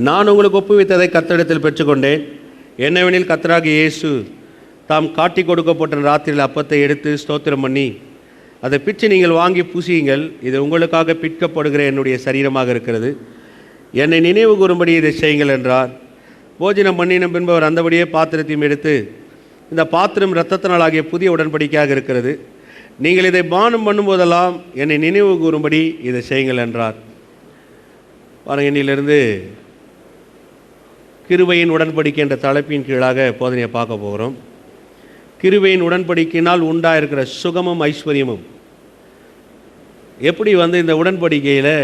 நான் உங்களுக்கு ஒப்புவித்ததை கர்த்தரிடத்தில் பெற்றுக்கொண்டேன். என்னவெனில் கர்த்தராகிய இயேசு தாம் காட்டி கொடுக்கப்பட்ட ராத்திரியில் அப்பத்தை எடுத்து ஸ்தோத்திரம் பண்ணி அதை பிச்சு நீங்கள் வாங்கி பூசியுங்கள், இது உங்களுக்காக பிற்கப்படுகிற என்னுடைய சரீரமாக இருக்கிறது, என்னை நினைவு கூறும்படி இதை செய்யுங்கள் என்றார். போஜனம் பண்ணின பின்பு அவர் அந்தபடியே பாத்திரத்தையும் எடுத்து, இந்த பாத்திரம் இரத்தத்தினாலாகிய புதிய உடன்படிக்கையாக இருக்கிறது, நீங்கள் இதை பானம் பண்ணும்போதெல்லாம் என்னை நினைவு கூறும்படி இதை செய்யுங்கள் என்றார். பாருங்கண்ணிலிருந்து கிருபையின் உடன்படிக்கை என்ற தலைப்பின் கீழாக போதனையை பார்க்க போகிறோம். கிருபையின் உடன்படிக்கையினால் உண்டாயிருக்கிற சுகமும் ஐஸ்வர்யமும் எப்படி இந்த உடன்படிக்கையில்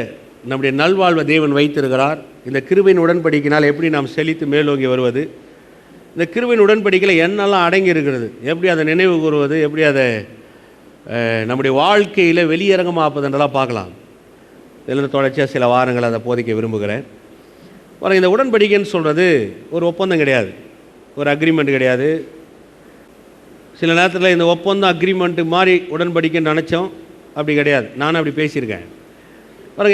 நம்முடைய நல்வாழ்வை தேவன் வைத்திருக்கிறார், இந்த கிருபையின் உடன்படிக்கையினால் எப்படி நாம் செழித்து மேலோங்கி வருவது, இந்த கிருபையின் உடன்படிக்கையில் என்னெல்லாம் அடங்கி இருக்கிறது, எப்படி அதை நினைவு கூறுவது, எப்படி அதை நம்முடைய வாழ்க்கையில் வெளியரங்கமாப்பதுன்றெல்லாம் பார்க்கலாம். இதில் தொடர்ச்சியாக சில வாரங்கள் அதை போதிக்க விரும்புகிறேன். இந்த உடன்படிக்கைன்னு சொல்கிறது ஒரு ஒப்பந்தம் கிடையாது, ஒரு அக்ரிமெண்ட் கிடையாது. சில நேரத்தில் இந்த ஒப்பந்தம் அக்ரிமெண்ட்டு மாதிரி உடன்படிக்கைன்னு நினச்சோம், அப்படி கிடையாது. நானும் அப்படி பேசியிருக்கேன்,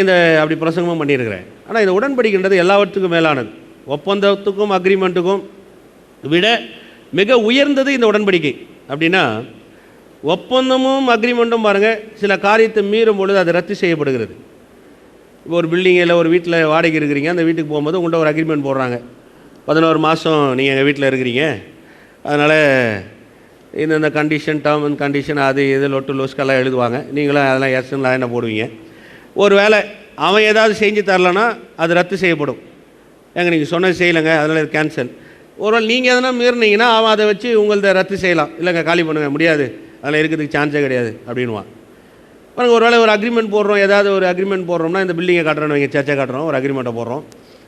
இந்த அப்படி பிரசங்கமும் பண்ணியிருக்கிறேன். ஆனால் இந்த உடன்படிக்கைன்றது எல்லாவற்றுக்கும் மேலானது. ஒப்பந்தத்துக்கும் அக்ரிமெண்ட்டுக்கும் விட மிக உயர்ந்தது இந்த உடன்படிக்கை. அப்படின்னா ஒப்பந்தமும் அக்ரிமெண்ட்டும் பாருங்கள், சில காரியத்தை மீறும் பொழுது அது ரத்து செய்யப்படுகிறது. இப்போ ஒரு பில்டிங்கில் ஒரு வீட்டில் வாடகை இருக்கிறீங்க, அந்த வீட்டுக்கு போகும்போது உங்கள்கிட்ட ஒரு அக்ரிமெண்ட் போடுறாங்க, 11 மாதம் நீங்கள் எங்கள் வீட்டில் இருக்கிறீங்க, அதனால் இந்த கண்டிஷன், டேர்ம் அண்ட் கண்டிஷன், அது இது லொட்டு லோஸ்கெல்லாம் எழுதுவாங்க. நீங்களும் அதெல்லாம் எஸ்லாம் என்ன போடுவீங்க. ஒரு வேளை அவன் ஏதாவது செஞ்சு தரலன்னா அது ரத்து செய்யப்படும். நீங்கள் சொன்னது செய்யலைங்க, அதனால் இது கேன்சல். ஒரு வேளை நீங்கள் எதனா மீறினீங்கன்னா அவன் அதை வச்சு உங்கள்த ரத்து செய்யலாம். இல்லைங்க காலி பண்ணுங்க, முடியாது, அதில் இருக்கிறதுக்கு சான்ஸே கிடையாது அப்படின்வான். பாருங்கள், ஒரு வேளை ஒரு அக்ரிமெண்ட் போடுறோம், ஏதாவது ஒரு அக்ரிமெண்ட் போடுறோம்னா, இந்த பில்டிங்கை கட்டுறோன்னு வைங்க, சர்ச்சை கட்டுறோம், ஒரு அக்ரிமெண்ட்டை போடுறோம்.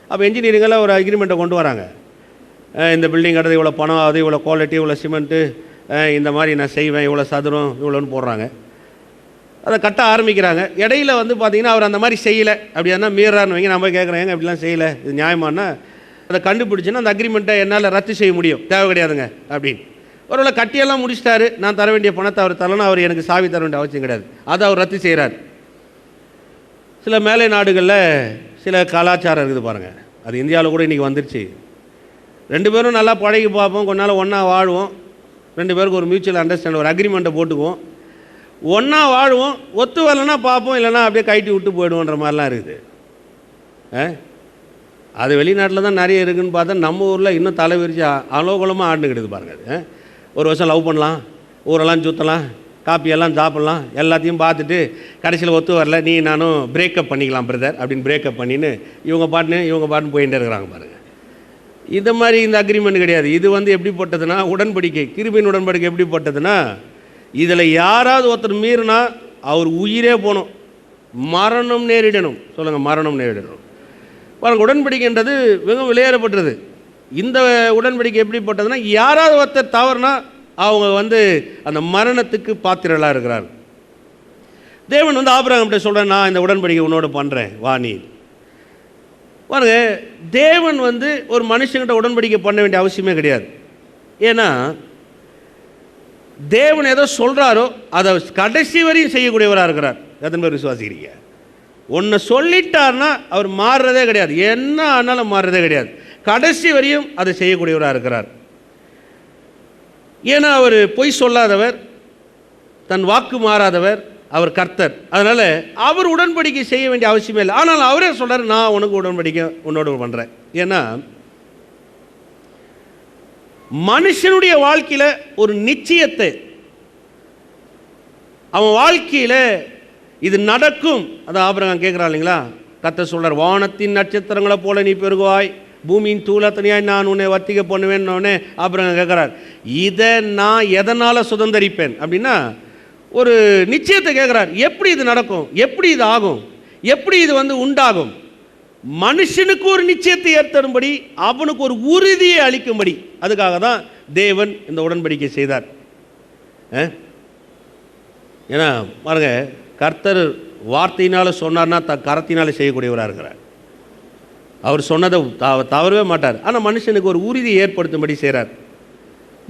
அப்போ இன்ஜினியரிங்கெல்லாம் ஒரு அக்ரிமெண்ட்டை கொண்டு வராங்க. இந்த பில்டிங் கட்டுறது இவ்வளோ பணம் ஆகுது, இவ்வளோ குவாலிட்டி, இவ்வளோ சிமெண்ட்டு, இந்த மாதிரி நான் செய்வேன், இவ்வளோ சதுரம், இவ்வளோன்னு போடுறாங்க. அதை கட்ட ஆரம்பிக்கிறாங்க. இடையில பார்த்தீங்கன்னா அவர் அந்த மாதிரி செய்யலை, அப்படியானா மீறான்னு வைங்க, நம்ம கேட்குறேன், ஏங்க அப்படிலாம் செய்யலை, இது நியாயமானா அதை கண்டுபிடிச்சுன்னா அந்த அக்ரிமெண்ட்டை என்னால் ரத்து செய்ய முடியும், தேவை கிடையாதுங்க அப்படின்னு. ஒருவேளை கட்டியெல்லாம் முடிச்சிட்டாரு, நான் தர வேண்டிய பணத்தை அவர் தரலன்னா அவர் எனக்கு சாவி தர வேண்டிய அவசியம் கிடையாது, அதை அவர் ரத்து செய்கிறார். சில மேலை நாடுகளில் சில கலாச்சாரம் இருக்குது பாருங்கள், அது இந்தியாவில் கூட இன்றைக்கி வந்துருச்சு. 2 பேரும் நல்லா பழகி பார்ப்போம், கொஞ்ச நாள் ஒன்றா வாழ்வோம், 2 பேருக்கு ஒரு மியூச்சுவல் அண்டர்ஸ்டாண்ட், ஒரு அக்ரிமெண்ட்டை போட்டுக்குவோம், ஒன்றா வாழ்வோம், ஒத்து வரலன்னா பார்ப்போம், இல்லைனா அப்படியே கைட்டி விட்டு போயிடுவோன்ற மாதிரிலாம் இருக்குது. அது வெளிநாட்டில் தான் நிறைய இருக்குதுன்னு பார்த்தா நம்ம ஊரில் இன்னும் தலை விரிச்சு அலோகலமாக ஆடுனுக்கிடுது பாருங்கள். அது ஒரு வருஷம் லவ் பண்ணலாம், ஊரெல்லாம் சுற்றலாம், காப்பியெல்லாம் சாப்பிட்லாம், எல்லாத்தையும் பார்த்துட்டு கடைசியில் ஒத்து வரல, நீ நானும் பிரேக்கப் பண்ணிக்கலாம் பிரதர் அப்படின்னு பிரேக்கப் பண்ணின்னு இவங்க பாட்டுன்னு போயிட்டே இருக்கிறாங்க பாருங்கள். இந்த மாதிரி இந்த அக்ரிமெண்ட் கிடையாது. இது எப்படி போட்டதுன்னா உடன்படிக்கை, கிருபையின் உடன்படிக்கை எப்படி போட்டதுன்னா, இதில் யாராவது ஒருத்தர் மீறினா அவர் உயிரே போகணும், மரணம் நேரிடணும். சொல்லுங்கள், மரணம் நேரிடணும். பாருங்கள், உடன்படிக்கைன்றது மிகவும் விலையேறப்பட்டது. இந்த உடன்படிக்கை எப்படி போட்டதுன்னா, யாராவது ஒருத்தர் தவறுனா அவங்க அந்த மரணத்துக்கு பாத்திரலாக இருக்கிறார். தேவன் ஆபிரகாம்கிட்ட சொல்கிறேன், நான் இந்த உடன்படிக்கை உன்னோடு பண்ணுறேன், வா நீ. பாருங்க, தேவன் ஒரு மனுஷங்கிட்ட உடன்படிக்கை பண்ண வேண்டிய அவசியமே கிடையாது. ஏன்னா தேவன் ஏதோ சொல்கிறாரோ அதை கடைசி வரையும் செய்யக்கூடியவராக இருக்கிறார். எத்தனை பேர் விசுவாசிக்கிறீங்க? ஒன்று சொல்லிட்டார்னா அவர் மாறுறதே கிடையாது, என்ன ஆனாலும் மாறுறதே கிடையாது, கடைசி வரையும் அதை செய்யக்கூடியவராக இருக்கிறார். ஏன்னா அவர் பொய் சொல்லாதவர், தன் வாக்கு மாறாதவர், அவர் கர்த்தர். அதனால் அவர் உடன்படிக்கை செய்ய வேண்டிய அவசியமே இல்லை. ஆனால் அவரே சொல்கிறார், நான் உனக்கு உடன்படிக்கை உன்னோடு பண்ணுறேன். ஏன்னா மனுஷனுடைய வாழ்க்கையில் ஒரு நிச்சயத்தை, அவன் வாழ்க்கையில் இது நடக்கும், அதை ஆபிரகாம் கேட்குறான் இல்லைங்களா? கர்த்தர் சொல்கிறார், வானத்தின் நட்சத்திரங்களை போல நீ பெருகுவாய், பூமியின் தூளத்தனையாய் நான் உன்னை வர்த்திக்க பண்ணுவேன்னு ஆபிரகாம் கேட்குறார். இதை நான் எதனால் சுதந்திரிப்பேன் அப்படின்னா ஒரு நிச்சயத்தை கேட்குறார். எப்படி இது நடக்கும், எப்படி இது ஆகும், எப்படி இது உண்டாகும்? மனுஷனுக்கு ஒரு நிச்சயத்தை ஏற்படும்படி, அவனுக்கு ஒரு உறுதியை அளிக்கும்படி, அதுக்காக தான் தேவன் இந்த உடன்படிக்கை செய்தார். ஏன்னா பாருங்க, கர்த்தர் வார்த்தையினால் சொன்னார்னா கரத்தினால் செய்யக்கூடியவராக இருக்கிறார். அவர் சொன்னதை தவறவே மாட்டார். ஆனால் மனுஷனுக்கு ஒரு உறுதியை ஏற்படுத்தும்படி செய்கிறார்.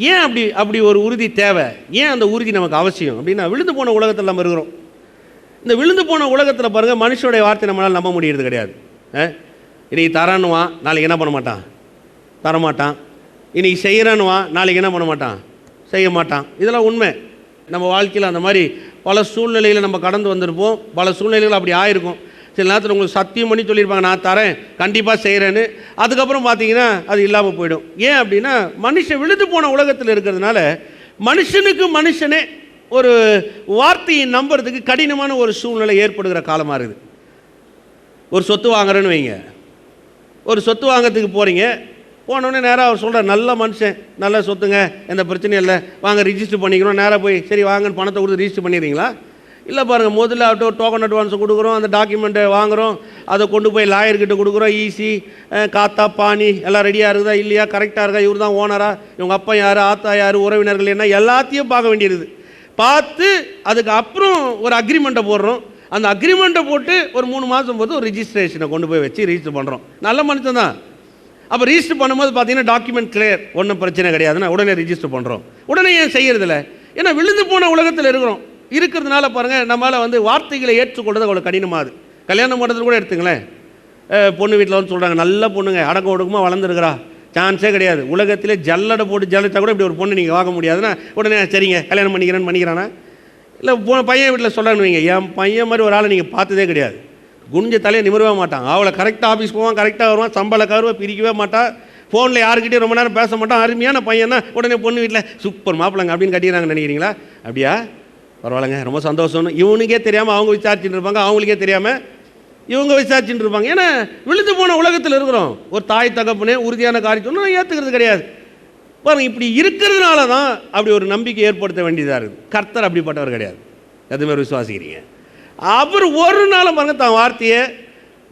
ஏன் அப்படி ஒரு உறுதி தேவை? ஏன் அந்த உறுதி நமக்கு அவசியம் அப்படின்னா, விழுந்து போன உலகத்தில் நம்ம இருக்கிறோம். இந்த விழுந்து போன உலகத்தில் பாருங்கள், மனுஷனுடைய வார்த்தை நம்மளால் நம்ப முடியறது கிடையாது. இன்றைக்கி தரேன்னுவான், நாளைக்கு என்ன பண்ண மாட்டான்? தரமாட்டான். இன்றைக்கி செய்கிறேன்னுவான், நாளைக்கு என்ன பண்ண மாட்டான்? செய்ய மாட்டான். இதெல்லாம் உண்மை. நம்ம வாழ்க்கையில் அந்த மாதிரி பல சூழ்நிலையில் நம்ம கடந்து வந்திருப்போம். பல சூழ்நிலைகள் அப்படி ஆயிருக்கும். சில நேரத்தில் உங்களுக்கு சத்தியம் பண்ணி சொல்லியிருப்பாங்க, நான் தரேன், கண்டிப்பாக செய்கிறேன்னு. அதுக்கப்புறம் பார்த்தீங்கன்னா அது இல்லாமல் போயிடும். ஏன் அப்படின்னா, மனுஷன் விழுந்து போன உலகத்தில் இருக்கிறதுனால மனுஷனுக்கு மனுஷனே ஒரு வார்த்தையை நம்புறதுக்கு கடினமான ஒரு சூழ்நிலை ஏற்படுகிற காலமாக இருக்குது. ஒரு சொத்து வாங்குறேன்னு வைங்க. ஒரு சொத்து வாங்கிறதுக்கு போகிறீங்க. போனோடனே நேராக அவர் சொல்கிறார், நல்ல மனுஷன், நல்ல சொத்துங்க, எந்த பிரச்சனையும் இல்லை, வாங்க ரிஜிஸ்டர் பண்ணிக்கிறோம். நேராக போய் சரி வாங்கன்னு பணத்தை கொடுத்து ரிஜிஸ்டர் பண்ணிடுறீங்களா? இல்லை பாருங்கள், முதல்ல அவர்கிட்ட டோக்கன் அட்வான்ஸை கொடுக்குறோம், அந்த டாக்குமெண்ட்டை வாங்குகிறோம், அதை கொண்டு போய் லாயர்கிட்ட கொடுக்குறோம். ஈசி காத்தா பாணி எல்லாம் ரெடியாக இருக்குதா இல்லையா, கரெக்டாக இருக்கா, இவர் தான் ஓனரா, இவங்க அப்பா யார், ஆத்தா யார், உறவினர்கள் என்ன, எல்லாத்தையும் பார்க்க வேண்டியிருது. பார்த்து அதுக்கு அப்புறம் ஒரு அக்ரிமெண்ட்டை போடுறோம். அந்த அக்ரிமெண்ட்டை போட்டு ஒரு 3 மாதம் போது ஒரு ரிஜிஸ்ட்ரேஷனை கொண்டு போய் வச்சு ரிஜிஸ்டர் பண்ணுறோம். நல்ல மனுஷன் தான். அப்போ ரிஜிஸ்டர் பண்ணும்போது பார்த்தீங்கன்னா டாக்குமெண்ட் கிளியர், ஒன்றும் பிரச்சனை கிடையாதுன்னா உடனே ரிஜிஸ்டர் பண்ணுறோம். உடனே ஏன் செய்யறதில்ல? ஏன்னா விழுந்து போன உலகத்தில் இருக்கிறதுனால பாருங்கள், நம்மளால் வார்த்தைகளை ஏற்றுக்கொள்றது அவ்வளோ கடினமாகுது. கல்யாணம் பண்ணுறது கூட எடுத்துங்களேன். பொண்ணு வீட்டில் சொல்கிறாங்க, நல்ல பொண்ணுங்க, அடக்க ஒடுக்கமாக வளர்ந்துருக்கிறா, சான்ஸே கிடையாது. உலகத்திலே ஜல்லடை போட்டு ஜலிச்சா கூட இப்படி ஒரு பொண்ணு நீங்கள் வாங்க முடியாதுன்னா உடனே சரிங்க கல்யாணம் பண்ணிக்கிறானா? இல்லை பையன் வீட்டில் சொல்கிறான்னு வைங்க, என் பையன் மாதிரி ஒரு ஆளை நீங்கள் பார்த்ததே கிடையாது. குனிஞ்ச தலையை நிமிரவே மாட்டான். அவளை கரெக்டாக ஆஃபீஸ் போவான், கரெக்டாக வருவான், சம்பள கருவை பிரிக்கவே மாட்டான், ஃபோனில் யாருக்கிட்டே ரொம்ப நேரம் பேச மாட்டான். அருமையான பையனா உடனே பொண்ணு வீட்டில் சூப்பர் மாப்பிள்ளைங்க அப்படின்னு கட்டிடுறாங்கன்னு நினைக்கிறீங்களா? அப்படியா? பரவாயில்லைங்க, ரொம்ப சந்தோஷம்னு இவனுக்கே தெரியாமல் அவங்க விசாரிச்சுட்டு இருப்பாங்க, அவங்களுக்கே தெரியாமல் இவங்க விசாரிச்சுட்டு இருப்பாங்க. ஏன்னா விழுந்து போன உலகத்தில் இருக்கிறோம். ஒரு தாய் தகப்பனே உறுதியான காரியத்தை ஏற்றுக்கிறது கிடையாது. பாருங்கள், இப்படி இருக்கிறதுனால தான் அப்படி ஒரு நம்பிக்கை ஏற்படுத்த வேண்டியதாக இருக்குது. கர்த்தர் அப்படிப்பட்டவர் கிடையாது. எதுவுமே விசுவாசிக்கிறீங்க. அவர் ஒரு நாளும் பாருங்க தான் வார்த்தையை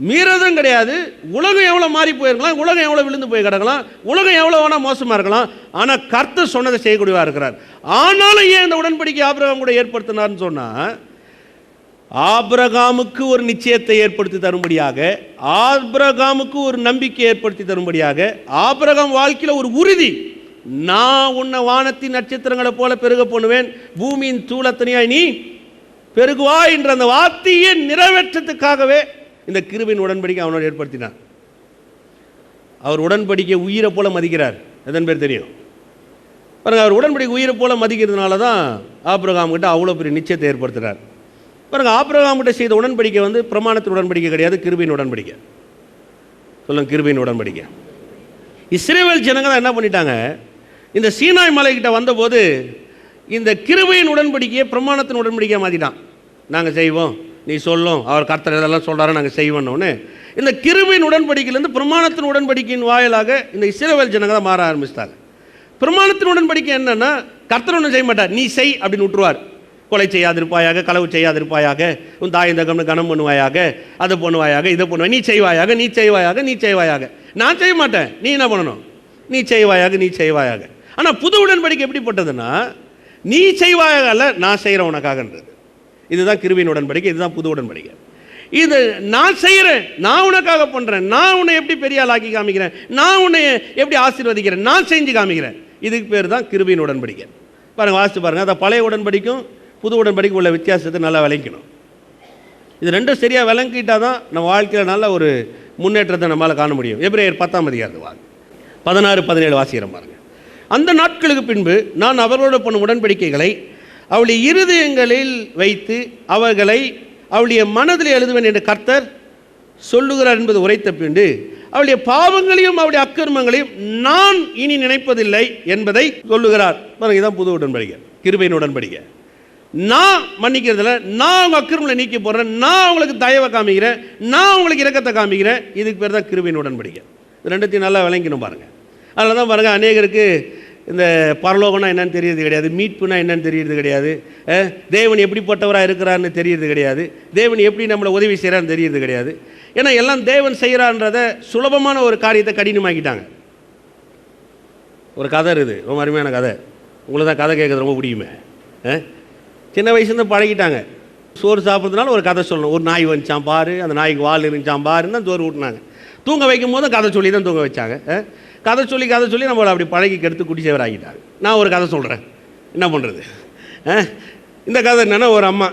மீறதும் கிடையாது. உலகம் எவ்வளோ மாறி போயிருக்கலாம், உலகம் எவ்வளோ விழுந்து போய் கிடக்கலாம், உலகம் எவ்வளோ வேணால் மோசமாக இருக்கலாம், ஆனால் கர்த்தர் சொன்னதை செய்யக்கூடியவா இருக்கிறார். ஆனாலும் ஏன் இந்த உடன்படிக்கை ஆபிரகாம் கூட ஏற்படுத்தினார்னு சொன்னால், ஆபிரகாமுக்கு ஒரு நிச்சயத்தை ஏற்படுத்தி தரும்படியாக, ஆபிரகாமுக்கு ஒரு நம்பிக்கை ஏற்படுத்தி தரும்படியாக, ஆபிரகாம் வாழ்க்கையில் ஒரு உறுதி, நான் உன்னை வானத்தின் நட்சத்திரங்களை போல பெருக பண்ணுவேன், பூமியின் தூளத்தனியாய் நீ பெருகுவா என்ற அந்த வார்த்தையை நிறைவேற்றத்துக்காகவே இந்த கிருபையின் உடன்படிக்கை அவனோடு ஏற்படுத்தினார். அவர் உடன்படிக்கை உயிரை போல மதிக்கிறார். எதன் பேர் தெரியும் பாருங்க. அவர் உடன்படிக்கை உயிரை போல மதிக்கிறதுனால தான் ஆபிரகாம் கிட்ட அவ்வளோ பெரிய நிச்சயத்தை ஏற்படுத்துகிறார். பாருங்க, ஆபிரகாம் கிட்ட செய்த உடன்படிக்கை பிரமாணத்தின் உடன்படிக்கை கிடையாது, கிருபையின் உடன்படிக்கை. சொல்லுங்க, கிருபையின் உடன்படிக்கை. இஸ்ரவேல் ஜனங்க தான் என்ன பண்ணிட்டாங்க, இந்த சீனாய் மலைக்கிட்ட வந்தபோது இந்த கிருபையின் உடன்படிக்கையை பிரமாணத்தின் உடன்படிக்கையை மாற்றிட்டான். நாங்கள் செய்வோம், நீ சொல்லும், அவர் கர்த்தர் இதெல்லாம் சொல்கிறாரு, நாங்கள் செய்வோன்னு இந்த கிருபையின் உடன்படிக்கையிலேருந்து பிரமாணத்தின் உடன்படிக்கையின் வாயிலாக இந்த இஸ்ரவேல் ஜனங்க தான் மாற ஆரம்பிச்சிட்டாங்க. பிரமாணத்தின் உடன்படிக்கை என்னன்னா, கர்த்தர் ஒன்றும் செய்ய மாட்டார், நீ செய் அப்படின்னு விட்டுருவார். கொலை செய்யாதிருப்பாயாக, களவு செய்யாதிருப்பாயாக, உன் தாய் தகம்னு கனம் பண்ணுவாயாக, அதை பண்ணுவாயாக, இதை பண்ணுவாய், நீ செய்வாயாக, நீ செய்வாயாக, நீ செய்வாயாக. நான் செய்ய மாட்டேன், நீ என்ன பண்ணணும், நீ செய்வாயாக, நீ செய்வாயாக. ஆனால் புது உடன்படிக்கை எப்படிப்பட்டதுன்னா, நீ செய்வாயாக அல்ல, நான் செய்கிறேன் உனக்காகன்றது. இதுதான் கிருபையின் உடன்படிக்கை, இதுதான் புது உடன்படிக்கை. இது நான் செய்கிறேன், நான் உனக்காக பண்ணுறேன், நான் உன்னை எப்படி பெரிய ஆளாக்கி காமிக்கிறேன், நான் உன்னை எப்படி ஆசீர்வதிக்கிறேன், நான் செஞ்சு காமிக்கிறேன். இதுக்கு பேர் தான் கிருபையின் உடன்படிக்கை. பாருங்கள், வாசித்து பாருங்கள். அதை பழைய உடன்படிக்கும் புது உடன்படிக்கை உள்ள வித்தியாசத்தை நல்லா விளங்கிக்கணும். இது ரெண்டும் சரியாக விளங்கிட்டால் தான் நம்ம வாழ்க்கையில் நல்ல ஒரு முன்னேற்றத்தை நம்மளால் காண முடியும். எபிரேயர் 10ஆம் அதிகாரத்து 16-17 வாசிக்கிறேன் பாருங்கள். அந்த நாட்களுக்கு பின்பு நான் அவர்களோடு பண்ணும் உடன்படிக்கைகளை அவளுடைய இருதயங்களில் வைத்து அவர்களை அவளுடைய மனதில் எழுதுவேன் என்று கர்த்தர் சொல்லுகிறார் என்பது உரைத்த பின்பு அவளுடைய பாவங்களையும் அவளுடைய அக்கிரமங்களையும் நான் இனி நினைப்பதில்லை என்பதை சொல்லுகிறார். இதுதான் புது உடன்படிக்கை, கிருபையின் உடன்படிக்கை. நான் மன்னிக்கிறதில்ல, நான் அவங்க அக்கிரமங்களை நீக்கி போடுறேன், நான் அவங்களுக்கு தயவை காமிக்கிறேன், நான் அவங்களுக்கு இரக்கத்தை காமிக்கிறேன். இதுக்கு பேர் தான் கிருபையின் உடன்படிக்கை. இது ரெண்டுத்தையும் நல்லா விளங்கிக்கணும் பாருங்கள். அதனால தான் பாருங்கள், அநேகருக்கு இந்த பரலோகம்னா என்னன்னு தெரியறது கிடையாது, மீட்புனா என்னன்னு தெரியறது கிடையாது, தேவன் எப்படிப்பட்டவராக இருக்கிறான்னு தெரியறது கிடையாது, தேவன் எப்படி நம்மளை உதவி செய்கிறான்னு தெரியறது கிடையாது. ஏன்னா எல்லாம் தேவன் செய்கிறான்றதை சுலபமான ஒரு காரியத்தை கடினமாக்கிட்டாங்க. ஒரு கதை இருக்குது, ரொம்ப அருமையான கதை. உங்களுக்கு தான் கதை கேட்குறது ரொம்ப பிடிக்குமே. சின்ன வயசுலேருந்து பழகிட்டாங்க. சோறு சாப்பிட்றதுனால ஒரு கதை சொல்லணும். ஒரு நாய் வந்துச்சான் பாரு, அந்த நாய்க்கு வால் இருந்துச்சான் பாருன்னு தான் சோறு ஊட்டினாங்க. தூங்க வைக்கும் போதும் கதை சொல்லி தான் தூங்க வச்சாங்க. கதை சொல்லி நம்மளை அப்படி பழகி கெடுத்து குடிச்சவர் ஆகிட்டாங்க. நான் ஒரு கதை சொல்கிறேன், என்ன பண்ணுறது. இந்த கதை என்னென்னா, ஒரு அம்மா,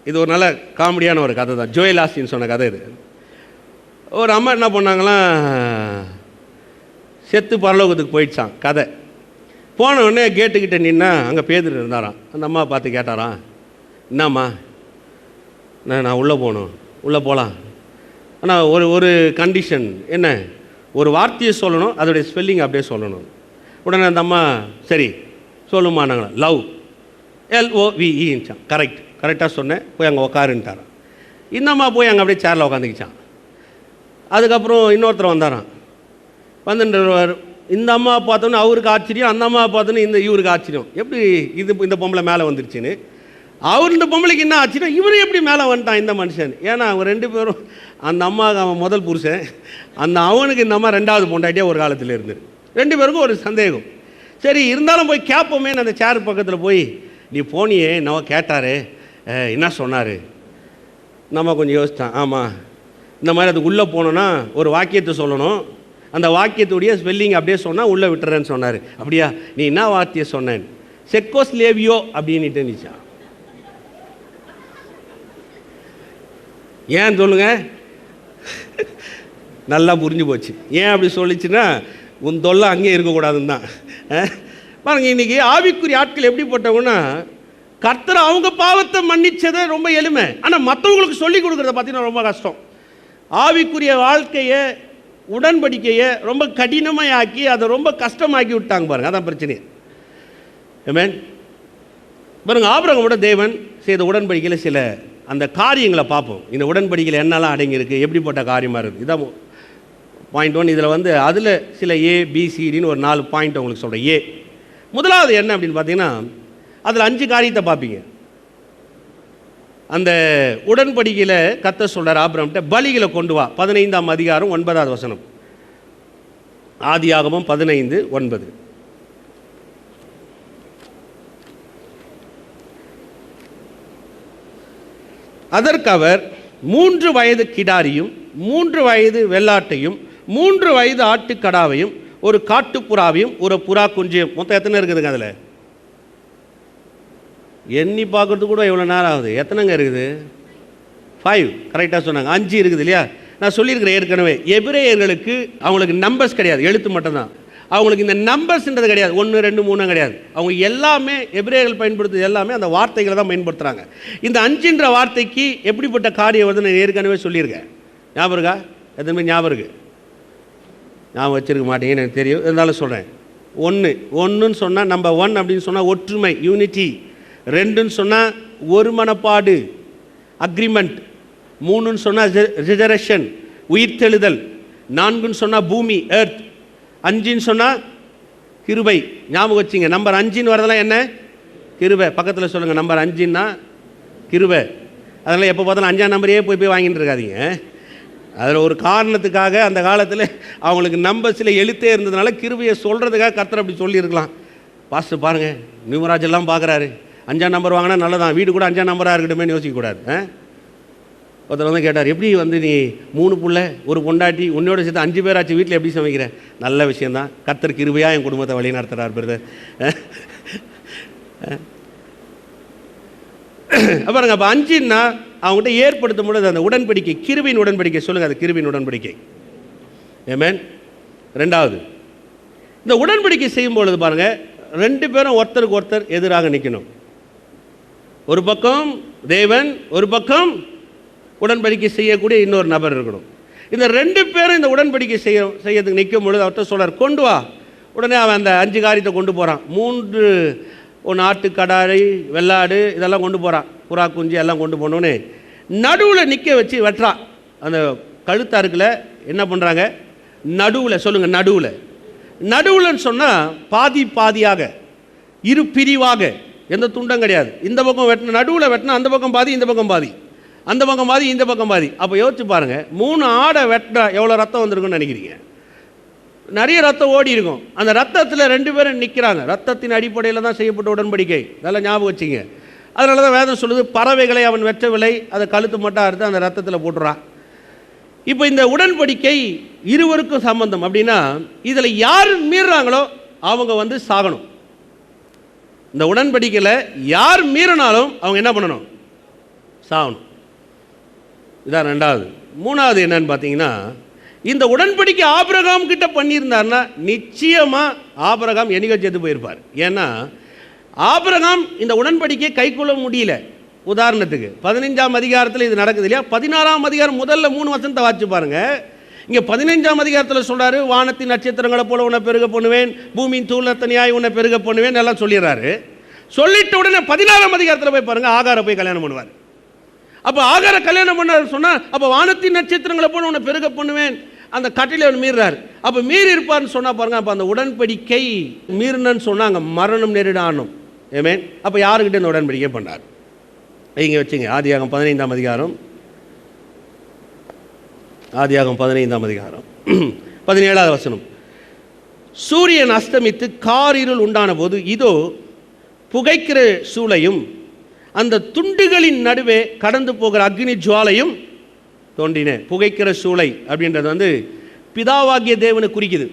இது ஒரு நல்ல காமெடியான ஒரு கதை தான், ஜோயல் ஆஸ்டின் சொன்ன கதை இது. ஒரு அம்மா என்ன பண்ணாங்களாம், செத்து பரலோகத்துக்கு போயிடுச்சான் கதை. போன உடனே கேட்டுக்கிட்ட நின்னா அங்கே பேதுரு இருந்தாராம். அந்த அம்மா பார்த்து கேட்டாராம், என்னம்மா நான் உள்ளே போகணும். உள்ளே போகலாம், ஆனால் ஒரு கண்டிஷன் என்ன, ஒரு வார்த்தையை சொல்லணும், அதோடைய ஸ்பெல்லிங் அப்படியே சொல்லணும். உடனே அந்த அம்மா சரி சொல்லுமானாங்களா, லவ் LOVEன்னுச்சான். கரெக்டாக சொன்னேன், போய் அங்கே உக்காருன்ட்டாரான். இந்த அம்மா போய் அங்கே அப்படியே சேரில் உக்காந்துக்கிச்சான். அதுக்கப்புறம் இன்னொருத்தர் வந்தாரான். வந்துன்றவர் இந்த அம்மா பார்த்தோன்னே அவருக்கு ஆச்சரியம், அந்த அம்மா பார்த்தோன்னே இவருக்கு ஆச்சரியம். எப்படி இந்த பொம்பளை மேலே வந்துருச்சுன்னு. அவர் இந்த பொம்பளைக்கு என்ன ஆச்சரியம், இவரு எப்படி மேலே வந்துட்டான் இந்த மனுஷன். ஏன்னா அவங்க ரெண்டு பேரும், அந்த அம்மாவுக்கு அவன் முதல் புருஷன், அவனுக்கு இந்த அம்மா ரெண்டாவது பொண்டாட்டியாக ஒரு காலத்தில் இருந்தது. ரெண்டு பேருக்கும் ஒரு சந்தேகம். சரி இருந்தாலும் போய் கேட்போமே. அந்த சேர் பக்கத்தில் போய் நீ போனியே நம்ம கேட்டார், என்ன சொன்னார். நம்ம கொஞ்சம் யோசித்தான். ஆமாம், இந்த மாதிரி அதுக்கு உள்ளே போனோன்னா ஒரு வாக்கியத்தை சொல்லணும், அந்த வாக்கியத்துடைய ஸ்பெல்லிங் அப்படியே சொன்னால் உள்ளே விட்டுறேன்னு சொன்னார். அப்படியா, நீ என்ன வார்த்தையை சொன்னேன், செக்கோஸ் லேவியோ அப்படின்ட்டு இருந்துச்சான். ஏன் சொல்லுங்க, நல்லா புரிஞ்சு போச்சு. ஏன் அப்படி சொல்லிச்சுன்னா, உன் தொல்லை அங்கேயே இருக்கக்கூடாதுன்னு தான். பாருங்க, இன்றைக்கி ஆவிக்குரிய ஆட்கள் எப்படிப்பட்டவங்கன்னா, கர்த்தர் அவங்க பாவத்தை மன்னிச்சதை ரொம்ப எளிமை, ஆனால் மற்றவங்களுக்கு சொல்லிக் கொடுக்குறத பார்த்தீங்கன்னா ரொம்ப கஷ்டம். ஆவிக்குரிய வாழ்க்கையை, உடன்படிக்கையை ரொம்ப கடினமாக்கி அதை ரொம்ப கஷ்டமாக்கி விட்டாங்க பாருங்க. அதான் பிரச்சனை. ஆமென். பாருங்க, ஆபிரகாமோட தேவன் செய்த உடன்படிக்கையில் சில அந்த காரியங்களை பார்ப்போம். இந்த உடன்படிக்கையில் என்னெல்லாம் அடங்கியிருக்கு, எப்படிப்பட்ட காரியமாக இருக்குது. இதான் பாயிண்ட் 1. இதில் அதில் சில ABCDன்னு ஒரு 4 பாயிண்ட் உங்களுக்கு சொல்கிறேன். முதலாவது என்ன அப்படின்னு பார்த்தீங்கன்னா, அதில் 5 காரியத்தை பார்ப்பீங்க. அந்த உடன்படிக்கையில் கர்த்தர் சொல்கிறார் ஆபிரகாம்கிட்ட, பலிகளை கொண்டு வா. 15ஆம் அதிகாரம் 9வது வசனம். ஆதியாகமம் 15:9. அதற்கு அவர் 3 வயது கிடாரியும் 3 வயது வெள்ளாட்டையும் 3 வயது ஆட்டுக்கடாவையும் ஒரு காட்டுப்புறாவையும் ஒரு புறா குஞ்சியும், மொத்தம் எத்தனை இருக்குதுங்க அதில்? எண்ணி பார்க்குறது கூட எவ்வளோ நேரம் ஆகுது. எத்தனைங்க இருக்குது? 5. கரெக்டாக சொன்னாங்க. 5 இருக்குது இல்லையா? நான் சொல்லியிருக்கிறேன் ஏற்கனவே, எபிரேயர்களுக்கு அவங்களுக்கு நம்பர்ஸ் கிடையாது, எழுத்து மட்டும்தான். அவங்களுக்கு இந்த நம்பர்ஸ்ன்றது கிடையாது, 1 2 3 கிடையாது. அவங்க எல்லாமே எபிரேயர்கள் பயன்படுத்துறது எல்லாமே அந்த வார்த்தைகளை தான் பயன்படுத்துகிறாங்க. இந்த 5ன்ற வார்த்தைக்கு எப்படிப்பட்ட காரியம் வந்து நான் ஏற்கனவே சொல்லியிருக்கேன். ஞாபகம் இருக்கா? எத்தனை பேர் ஞாபகம் இருக்குது? ஞாபகம் வச்சுருக்க மாட்டேங்கன்னு எனக்கு தெரியும், இருந்தாலும் சொல்கிறேன். 1ன்னு சொன்னால் நம்பர் 1 அப்படின்னு சொன்னால் ஒற்றுமை, யூனிட்டி. 2ன்னு சொன்னால் ஒரு மனப்பாடு, அக்ரிமெண்ட். 3ன்னு சொன்னால் ரிசரக்ஷன், உயிர்த்தெழுதல். 4ன்னு சொன்னால் பூமி, எர்த். 5ன்னு சொன்னால் கிருபை. ஞாபகம் வச்சிங்க. நம்பர் 5ன்னு வரதெல்லாம் என்ன? கிருபை. பக்கத்தில் சொல்லுங்கள், நம்பர் 5ன்னா கிருபை. அதனால் எப்போ பார்த்தாலும் 5ஆம் நம்பரையே போய் வாங்கிட்டு இருக்காதீங்க. அதில் ஒரு காரணத்துக்காக அந்த காலத்தில் அவங்களுக்கு நம்பர்ஸில் எழுத்தே இருந்ததுனால கிருபையை சொல்கிறதுக்காக கர்த்தர் அப்படி சொல்லியிருக்கலாம். பாஸ்டர் பாருங்கள், நியூமராஜ் எல்லாம் பார்க்குறாரு, 5ஆம் நம்பர் வாங்கினா நல்லதான், வீடு கூட 5ஆம் நம்பராக இருக்கட்டுமேனு யோசிக்கக்கூடாது. ஒருத்தர் வந்து கேட்டார், எப்படி வந்து நீ 3 பிள்ளை ஒரு பொண்டாட்டி உன்னோட சேர்த்து 5 பேராச்சு வீட்டில் எப்படி சமைக்கிற? நல்ல விஷயந்தான், கர்த்தர் கிருபையாக என் குடும்பத்தை வழி நடத்துகிறார் பிரதர். பாருங்க, அப்போ 5ன்னா அவங்ககிட்ட ஏற்படுத்தும் பொழுது அந்த உடன்படிக்கை, கிருபையின் உடன்படிக்கை. சொல்லுங்கள், அது கிருபையின் உடன்படிக்கை. ஆமென். 2வது, இந்த உடன்படிக்கை செய்யும் பொழுது பாருங்கள், 2 பேரும் ஒருத்தருக்கு ஒருத்தர் எதிராக நிற்கணும். ஒரு பக்கம் தேவன், ஒரு பக்கம் உடன்படிக்கை செய்யக்கூடிய இன்னொரு நபர் இருக்கணும். இந்த 2 பேரும் இந்த உடன்படிக்கை செய்யறதுக்கு நிற்கும் பொழுது அவர்கிட்ட சொல்கிறார், கொண்டு வா. உடனே அவன் அந்த 5 காரியத்தை கொண்டு போகிறான். 3 ஆட்டு கடாரி, வெள்ளாடு இதெல்லாம் கொண்டு போகிறான், புறா குஞ்சு எல்லாம் கொண்டு போனோன்னே நடுவில் நிற்க வச்சு வெட்டுறான். அந்த கழுத்தாருக்குல என்ன பண்ணுறாங்க? நடுவில். சொல்லுங்கள், நடுவில்னு சொன்னால் பாதி பாதியாக, இரு பிரிவாக, எந்த துண்டம் கிடையாது. இந்த பக்கம் வெட்டின, நடுவில் வெட்டினா அந்த பக்கம் பாதி, இந்த பக்கம் பாதி, அந்த பக்கம் பாதி, இந்த பக்கம் பாதி. அப்போ யோசிச்சு பாருங்கள், 3 ஆடை வெட்டினா எவ்வளோ ரத்தம் வந்திருக்குன்னு நினைக்கிறீங்க? நிறைய ரத்தம் ஓடி இருக்கும். அந்த ரத்தத்தில் 2 பேரும் நிற்கிறாங்க. ரத்தத்தின் அடிப்படையில் தான் செய்யப்பட்ட உடன்படிக்கை. நல்லா ஞாபகம் வச்சிங்க. அதனால தான் வேதம் சொல்லுது, பறவைகளை அவன் வெற்றவில்லை, அதை கழுத்து மட்டும் அறுத்து அந்த ரத்தத்தில் போட்டுறான். இப்போ இந்த உடன்படிக்கை இருவருக்கும் சம்பந்தம் அப்படின்னா, இதில் யார் மீறுறாங்களோ அவங்க வந்து சாகணும். இந்த உடன்படிக்கையில் யார் மீறினாலும் அவங்க என்ன பண்ணணும்? சாகணும். இதான் 2வது. 3வது என்னன்னு பார்த்தீங்கன்னா, இந்த உடன்படிக்கை ஆபிரகாம் கிட்ட பண்ணியிருந்தார்னா நிச்சயமா ஆபிரகாம் என்னைக்கு செத்து போயிருப்பார். ஏன்னா ஆபிரகாம் இந்த உடன்படிக்கையை கைக்கொள்ள முடியல. உதாரணத்துக்கு 15ஆம் அதிகாரத்தில் இது நடக்குது இல்லையா? 16ஆம் அதிகாரம் முதல்ல 3 வசனத்தை வாசிச்சு பாருங்க. இங்கே 15ஆம் அதிகாரத்தில் சொல்றாரு, வானத்தின் நட்சத்திரங்களை போல உன்னை பெருக பண்ணுவேன், பூமியின் தூளத்தனியாய் உன்னை பெருக பண்ணுவேன் எல்லாம் சொல்லிடுறாரு. சொல்லிட்டு உடனே 16ஆம் அதிகாரத்தில் போய் பாருங்க, ஆகாரை போய் கல்யாணம் பண்ணுவார். அப்போ ஆகார கல்யாணம் பண்ணார் சொன்னா, அப்போ வானத்தின் நட்சத்திரங்களை போல உன்னை பெருக பண்ணுவேன் அந்த கட்டளை அவர் மீறாரு. அப்போ மீறி இருப்பார்னு சொன்னா பாருங்க, அப்போ அந்த உடன்படிக்கை மீறினன்னு சொன்னாங்க, மரணம் நேரிடானும். ஆமென். அப்போ யாருக்கிட்ட இந்த உடன்படிக்கை பண்ணார்? இங்கே வச்சுங்க, ஆதியாகம் 15ஆம் அதிகாரம், ஆதியாகம் 15ஆம் அதிகாரம் 17ஆவது வசனம். சூரியன் அஸ்தமித்து காரிருள் உண்டான போது இதோ புகைக்கிற சூளையும் அந்த துண்டுகளின் நடுவே கடந்து போகிற அக்னி ஜுவாலையும் தோன்றின. புகைக்கிற சூளை அப்படின்றது பிதாவாகிய தேவனை குறிக்குது.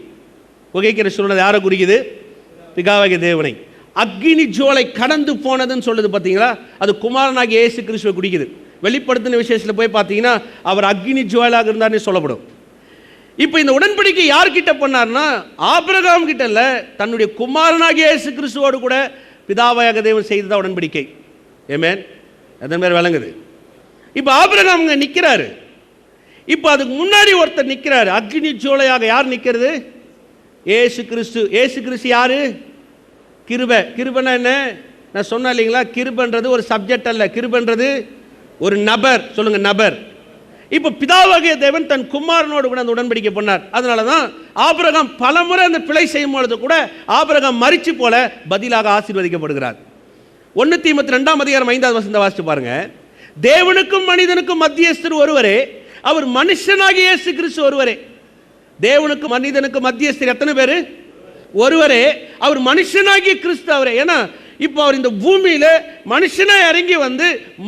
புகைக்கிற சூளை யாரை குறிக்குது? பிதாவாகிய தேவனை. அக்னி ஜுவாலை கடந்து போனதுன்னு சொல்லுது பார்த்தீங்களா, அது குமாரனாகிய இயேசு கிறிஸ்துவை குறிக்குது. வெளிப்படுத்தின விசேஷத்தில் போய் பார்த்தீங்கன்னா அவர் அக்னி ஜுவாலாக இருந்தார்னு சொல்லப்படும். இப்போ இந்த உடன்படிக்கை யார்கிட்ட பண்ணார்னா ஆபிரகாம் கிட்ட இல்லை, தன்னுடைய குமாரனாகிய இயேசு கிறிஸ்துவோடு கூட பிதாவாகிய தேவன் செய்ததா உடன்படிக்கை. ஆமென். அதன் பேர் விளங்குது. இப்போ ஆபிரகாம் அங்கே நிற்கிறாரு. இப்போ அதுக்கு முன்னாடி ஒருத்தர் நிற்கிறாரு, அக்னி ஜுவாலையாக. யார் நிற்கிறது? இயேசு கிறிஸ்து. இயேசு கிறிஸ்து யாரு? கிருபை. கிருபைன்னா என்ன? நான் சொன்னேன் இல்லைங்களா, கிருபைன்றது ஒரு சப்ஜெக்ட் அல்ல, கிருபைன்றது ஒரு நபர். சொல்லுங்க, நபர். இப்போ பிதாவாகிய தேவன் தன் குமாரனோடு கூட அந்த உடன்படிக்கை பண்ணார். அதனால தான் ஆபிரகாம் பலமுறை அந்த பிழை செய்யும் பொழுது கூட ஆபிரகாம் மரிச்சு போல பதிலாக ஆசீர்வதிக்கப்படுகிறார். 1 தீமோத்தேயு 2ஆம் அதிகாரம் 5ஆவது வசனத்தை வாசிச்சு பாருங்க. தேவனுக்கும் மனிதனுக்கும் மத்தியஸ்தர் ஒருவரே, அவர் மனுஷனாகிய இயேசு கிறிஸ்து ஒருவரே. தேவனுக்கும் மனிதனுக்கும் மத்தியஸ்தர் எத்தனை பேரு? ஒருவரே, அவர் மனுஷனாகிய கிறிஸ்து அவரே. ஏன்னா இப்போ அவர் இந்த பூமியில மனுஷனாய் இறங்கி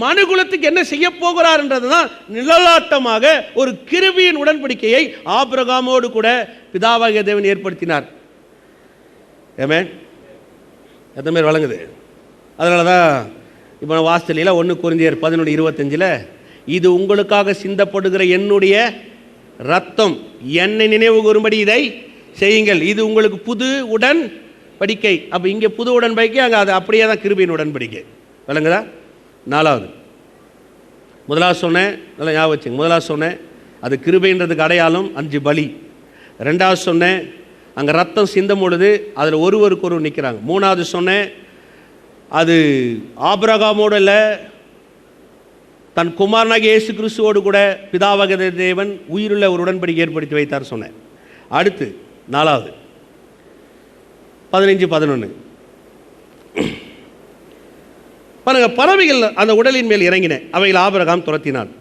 மனுகுலத்துக்கு என்ன செய்ய போகிறார் என்றதுதான் நிழலாட்டமாக ஒரு கிருபையின் உடன்படிக்கையை ஆபிரகாமோடு கூட பிதாவாகிய தேவன் ஏற்படுத்தினார். ஆமென். எத்தனை பேர் வழங்குது? அதனால தான் இப்போ நான் வாசலில் 1 கொரிந்தியர் 11:25 இது உங்களுக்காக சிந்தப்படுகிற என்னுடைய ரத்தம், என்னை நினைவு கூறும்படி இதை செய்யுங்கள், இது உங்களுக்கு புது உடன்படிக்கை. அப்போ இங்கே புது உடன்படிக்கை, அங்கே அது அப்படியே தான் கிருபையின் உடன்படிக்கை. விளங்குதா? 4வது, முதலாவது சொன்னேன், நல்லா ஞாபகம் வச்சுங்க. முதலாவது சொன்னேன் அது கிருபைன்றதுக்கு அடையாளம் 5 பலி. 2வது சொன்னேன் அங்கே ரத்தம் சிந்தும் பொழுது அதில் ஒருவருக்கு ஒருவர் நிற்கிறாங்க. 3வது சொன்னேன் அது ஆபிரகாமோடு இல்லை, தன் குமாரனாகிய இயேசு கிறிஸ்துவோடு கூட பிதாவாகிய தேவன் உயிருள்ள ஒரு உடன்படிக்கை ஏற்படுத்தி வைத்தார் சொன்னேன். அடுத்து 4வது 15-11 பாருங்க. பறவைகள் அந்த உடலின் மேல் இறங்கின, அவைகள் ஆபிரகாம் துரத்தினான்.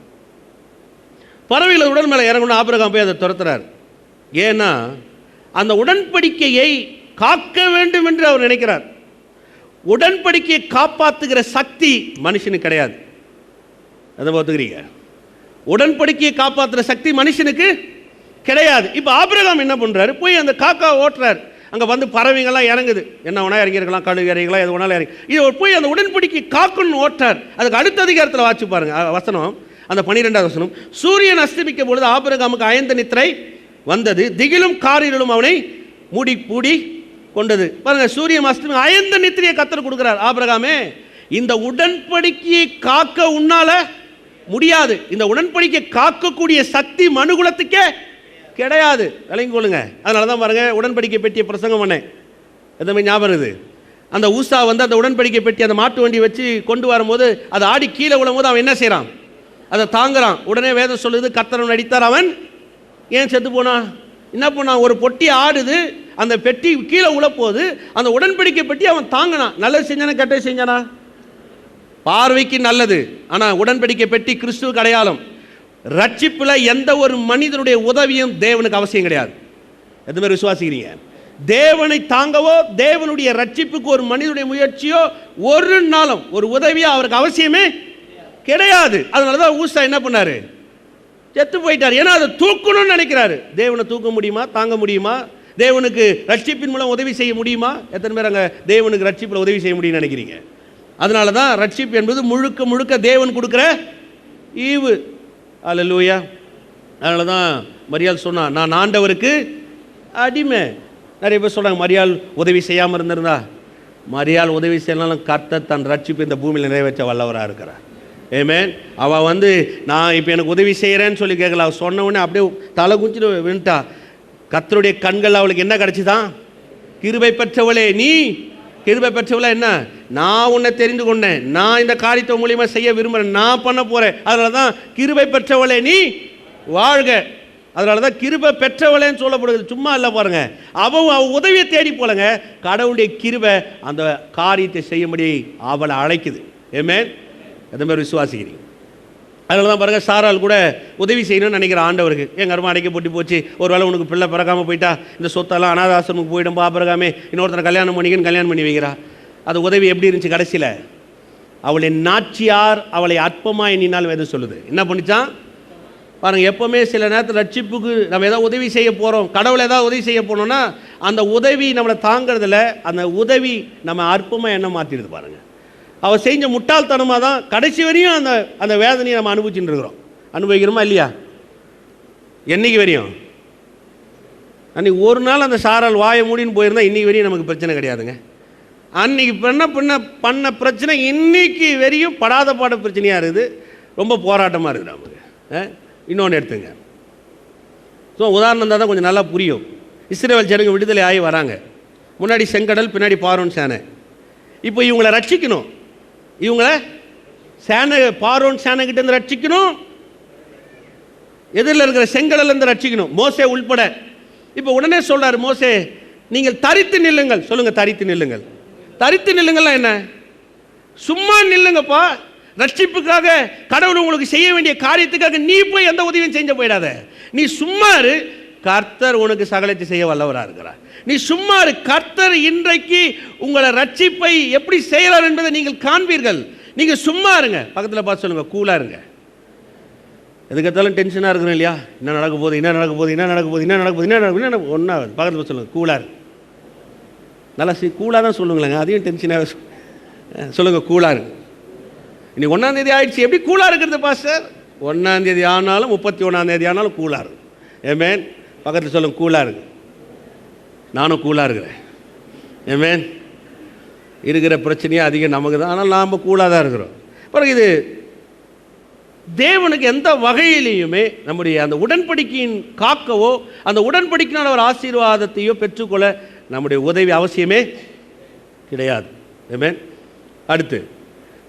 பறவைகள் உடல் மேலே இறங்கணும், ஆபிரகாம் போய் அதை துரத்துறார். ஏன்னா அந்த உடன்படிக்கையை காக்க வேண்டும் என்று அவர் நினைக்கிறார். உடன்படிக்கையை காப்பாற்றுகிற சக்தி மனுஷனுக்கு கிடையாது. அதை பார்த்துக்கிறீங்க, உடன்படிக்கையை காப்பாற்றுற சக்தி மனுஷனுக்கு கிடையாது. இப்போ ஆபிரகாம் என்ன பண்ணுறாரு, போய் அந்த காக்கா ஓட்டுறார். அங்கே பறவைங்கள்லாம் இறங்குது, என்ன வேணா இறங்கிருக்கலாம், கழுகு இறங்கிக்கலாம், எது வேணாலும் இறங்கி. இது போய் அந்த உடன்படிக்கை காக்கணும்னு ஓட்டார். அதுக்கு அடுத்த அதிகாரத்தில் வாட்சி பாருங்க வசனம், அந்த 12வது வசனம். சூரியன் அஸ்தமிக்கும் பொழுது ஆபிரகாமுக்கு அயர்ந்த நித்திரை வந்தது, திகிலும் காரிருளும் அவனை மூடி பூடி கொண்டது. பாருங்க, சூரியன் அஸ்தமி, அயர்ந்த நித்திரையை கர்த்தர் கொடுக்கிறார். ஆபிரகாமே, இந்த உடன்படிக்கையை காக்க உன்னால முடியாது. இந்த உடன்படிக்கை காக்கக்கூடிய சக்தி மனுகுலத்துக்கே கிடையாது. விளங்கி கொள்ளுங்க. அதனால தான் பாருங்க, உடன்படிக்கை பெட்டியை பிரசங்கம் பண்ணேன். எதுவுமே ஞாபகம் இருக்குது. அந்த ஊசா அந்த உடன்படிக்கை பெட்டி அந்த மாட்டு வண்டி வச்சு கொண்டு வரும்போது அது ஆடி கீழே விழும்போது அவன் என்ன செய்கிறான், அதை தாங்குறான். உடனே வேதம் சொல்லுது, கர்த்தர் நடித்தார். அவன் ஏன் செத்து போனான்? என்ன பண்ணான்? ஒரு பொட்டி ஆடுது, அந்த பெட்டி கீழே உழப்போது, அந்த உடன்படிக்கை பெட்டி அவன் தாங்கினான். நல்லது செஞ்சானா கெட்டது செஞ்சானா? பார்வைக்கு நல்லது. ஆனால் உடன்படிக்கை பெட்டி கிறிஸ்துவுக்கு அடையாளம். ரட்சிப்பில் எந்த ஒரு மனிதனுடைய உதவியும் தேவனுக்கு அவசியம் கிடையாது. எது மாதிரி விசுவாசிக்கிறீங்க? தேவனை தாங்கவோ தேவனுடைய ரட்சிப்புக்கு ஒரு மனிதனுடைய முயற்சியோ ஒரு நாளும் ஒரு உதவியோ அவருக்கு அவசியமே கிடையாது. அதனால தான் ஊசா என்ன பண்ணாரு, செத்து போயிட்டார். ஏன்னா அதை தூக்கணும்னு நினைக்கிறாரு. தேவனை தூக்க முடியுமா, தாங்க முடியுமா? தேவனுக்கு ரட்சிப்பின் மூலம் உதவி செய்ய முடியுமா? எத்தனை பேர் அங்கே தேவனுக்கு ரட்சிப்பில் உதவி செய்ய முடியும்னு நினைக்கிறீங்க? அதனால தான் ரட்சிப்பு என்பது முழுக்க முழுக்க தேவன் கொடுக்குற ஈவு. அல்லேலூயா. அதனால தான் மரியாள் சொன்னா, நான் ஆண்டவருக்கு அடிமை. நிறைய பேர் சொல்கிறாங்க மரியாள் உதவி செய்யாமல் இருந்திருந்தா. மரியாள் உதவி செய்யலாம், கர்த்தர் தன் ரட்சிப்பு இந்த பூமியில் நிறைவேற்ற வல்லவராக இருக்கிறார். ஆமென். அவள் நான் இப்போ எனக்கு உதவி செய்கிறேன்னு சொல்லி கேட்கல. அவள் சொன்ன உடனே அப்படியே தலை குஞ்சிட்டு விழுந்துட்டா. கர்த்தருடைய கண்கள் அவளுக்கு என்ன கிடச்சிதான்? கிருபை பெற்றவளே, நீ கிருபை பெற்றவளே, என்ன நான் உன்னை தெரிந்து கொண்டேன், நான் இந்த காரியத்தை மூலியமாக செய்ய விரும்புகிறேன், நான் பண்ண போகிறேன். அதனால தான் கிருபை பெற்றவளே நீ வாழ்க. அதனால தான் கிருபை பெற்றவளேன்னு சொல்லப்படுது. சும்மா இல்லை பாருங்க, அவ உதவியை தேடி போலங்க, கடவுளுடைய கிருபை அந்த காரியத்தை செய்யும்படி அவளை அழைக்குது. ஆமென். அதே மாதிரி விசுவாசிக்கிறீங்க. அதனால தான் பாருங்கள், சாரால் கூட உதவி செய்யணும்னு நினைக்கிற ஆண்டவருக்கு. என் கர்மம் அடைக்க போச்சு, ஒரு வேளை உனக்கு பிள்ளை பிறக்காமல் போயிட்டா இந்த சொத்தெல்லாம் அனாதாசிரமுக்கு போயிடும், பாப்பிறகாமே இன்னொருத்தனை கல்யாணம் பண்ணி வைக்கிறா. அது உதவி எப்படி இருந்துச்சு? கடைசியில் அவளை நாச்சியார் அவளை அற்பமாக எண்ணினால் வேதம் சொல்லுது. என்ன பண்ணிச்சான் பாருங்கள். எப்போவுமே சில நேரத்தில் ரட்சிப்புக்கு நம்ம ஏதாவது உதவி செய்ய போகிறோம், கடவுளை ஏதாவது உதவி செய்ய போனோம்னா அந்த உதவி நம்மளை தாங்கிறதுல அந்த உதவி நம்ம அற்பமாக எண்ணம் மாற்றிடுது பாருங்கள். அவள் செஞ்ச முட்டாள்தனமாக தான் கடைசி வரையும் அந்த அந்த வேதனையை நம்ம அனுபவிச்சுட்டு இருக்கிறோம். அனுபவிக்கிறோமா இல்லையா? என்னைக்கு வரையும்? அன்றைக்கி ஒரு நாள் அந்த சாரால் வாயை மூடின்னு போயிருந்தால் இன்றைக்கி வரையும் நமக்கு பிரச்சனை கிடையாதுங்க. அன்றைக்கி பண்ண பிரச்சனை இன்னைக்கு வரையும் படாத பாட பிரச்சனையாக இருக்குது, ரொம்ப போராட்டமாக இருக்குது நமக்கு. இன்னொன்று எடுத்துங்க. ஸோ உதாரணம் தான் கொஞ்சம் நல்லா புரியும். இஸ்ரவேல் ஜனங்க விடுதலை ஆகி வராங்க. முன்னாடி செங்கடல், பின்னாடி பார்வோன் சேனை. இப்போ இவங்களை ரட்சிக்கணும், இவங்களை பார்வோன் சேனைகிட்டேருந்து ரட்சிக்கணும், எதிரில் இருக்கிற செங்கடல்லேருந்து ரட்சிக்கணும், மோசே உள்பட. இப்போ உடனே சொல்கிறார் மோசே, நீங்கள் தரித்து நில்லுங்கள். சொல்லுங்கள், தரித்து நில்லுங்கள். தரித்து நில்லுங்கள்லாம் என்ன? சும்மா நில்லுங்கப்பா. ரட்சிப்புக்காக கடவுள் உங்களுக்கு செய்ய வேண்டிய காரியத்துக்காக நீ போய் எந்த உதவியும் செஞ்ச போயிடாத. நீ சும்மா இரு, கர்த்தர் உனக்கு சகலத்தை செய்ய வல்லவராக இருக்கிறார். நீ சும்மா இரு, கர்த்தர் இன்றைக்கு உங்களை ரட்சிப்பை எப்படி செய்கிறார் என்பதை நீங்கள் காண்பீர்கள். நீங்கள் சும்மா இருங்க. பக்கத்தில் பார்த்து சொல்லுங்க, கூலாக இருங்க. எதுக்கத்தாலும் டென்ஷனாக இருக்கணும் இல்லையா? என்ன நடக்க போகுது, என்ன நடக்க போகுது, என்ன நடக்க போகுது, என்ன நடக்க போகுது, என்ன நடக்க போகுது, ஒன்றா பக்கத்தில் பார்த்து சொல்லுங்கள், கூலாக இருக்கு. நல்லா கூலாக தான் சொல்லுங்களேங்க, அதையும் டென்ஷனாக சொல்லுங்கள், கூலாக இருக்கு. இன்னைக்கு 1ஆம் தேதி ஆயிடுச்சு, எப்படி கூலாக இருக்கிறது பாஸ்டர்? 1ஆம் தேதி ஆனாலும் 31ஆம் தேதி ஆனாலும் கூலாக இருக்கு. ஆமென். பக்கத்தில் சொல்லுங்க, கூலாக இருக்கு. நானும் கூலாக இருக்கிறேன். ஆமென். இருக்கிற பிரச்சனையே அதிகம் நமக்கு தான், ஆனால் நாம் கூலாக தான் இருக்கிறோம். பிறகு இது தேவனுக்கு எந்த வகையிலையுமே நம்முடைய அந்த உடன்படிக்கையின் காக்கவோ அந்த உடன்படிக்கையினால் ஒரு ஆசீர்வாதத்தையோ பெற்றுக்கொள்ள நம்முடைய உதவி அவசியமே கிடையாது. ஆமென். அடுத்து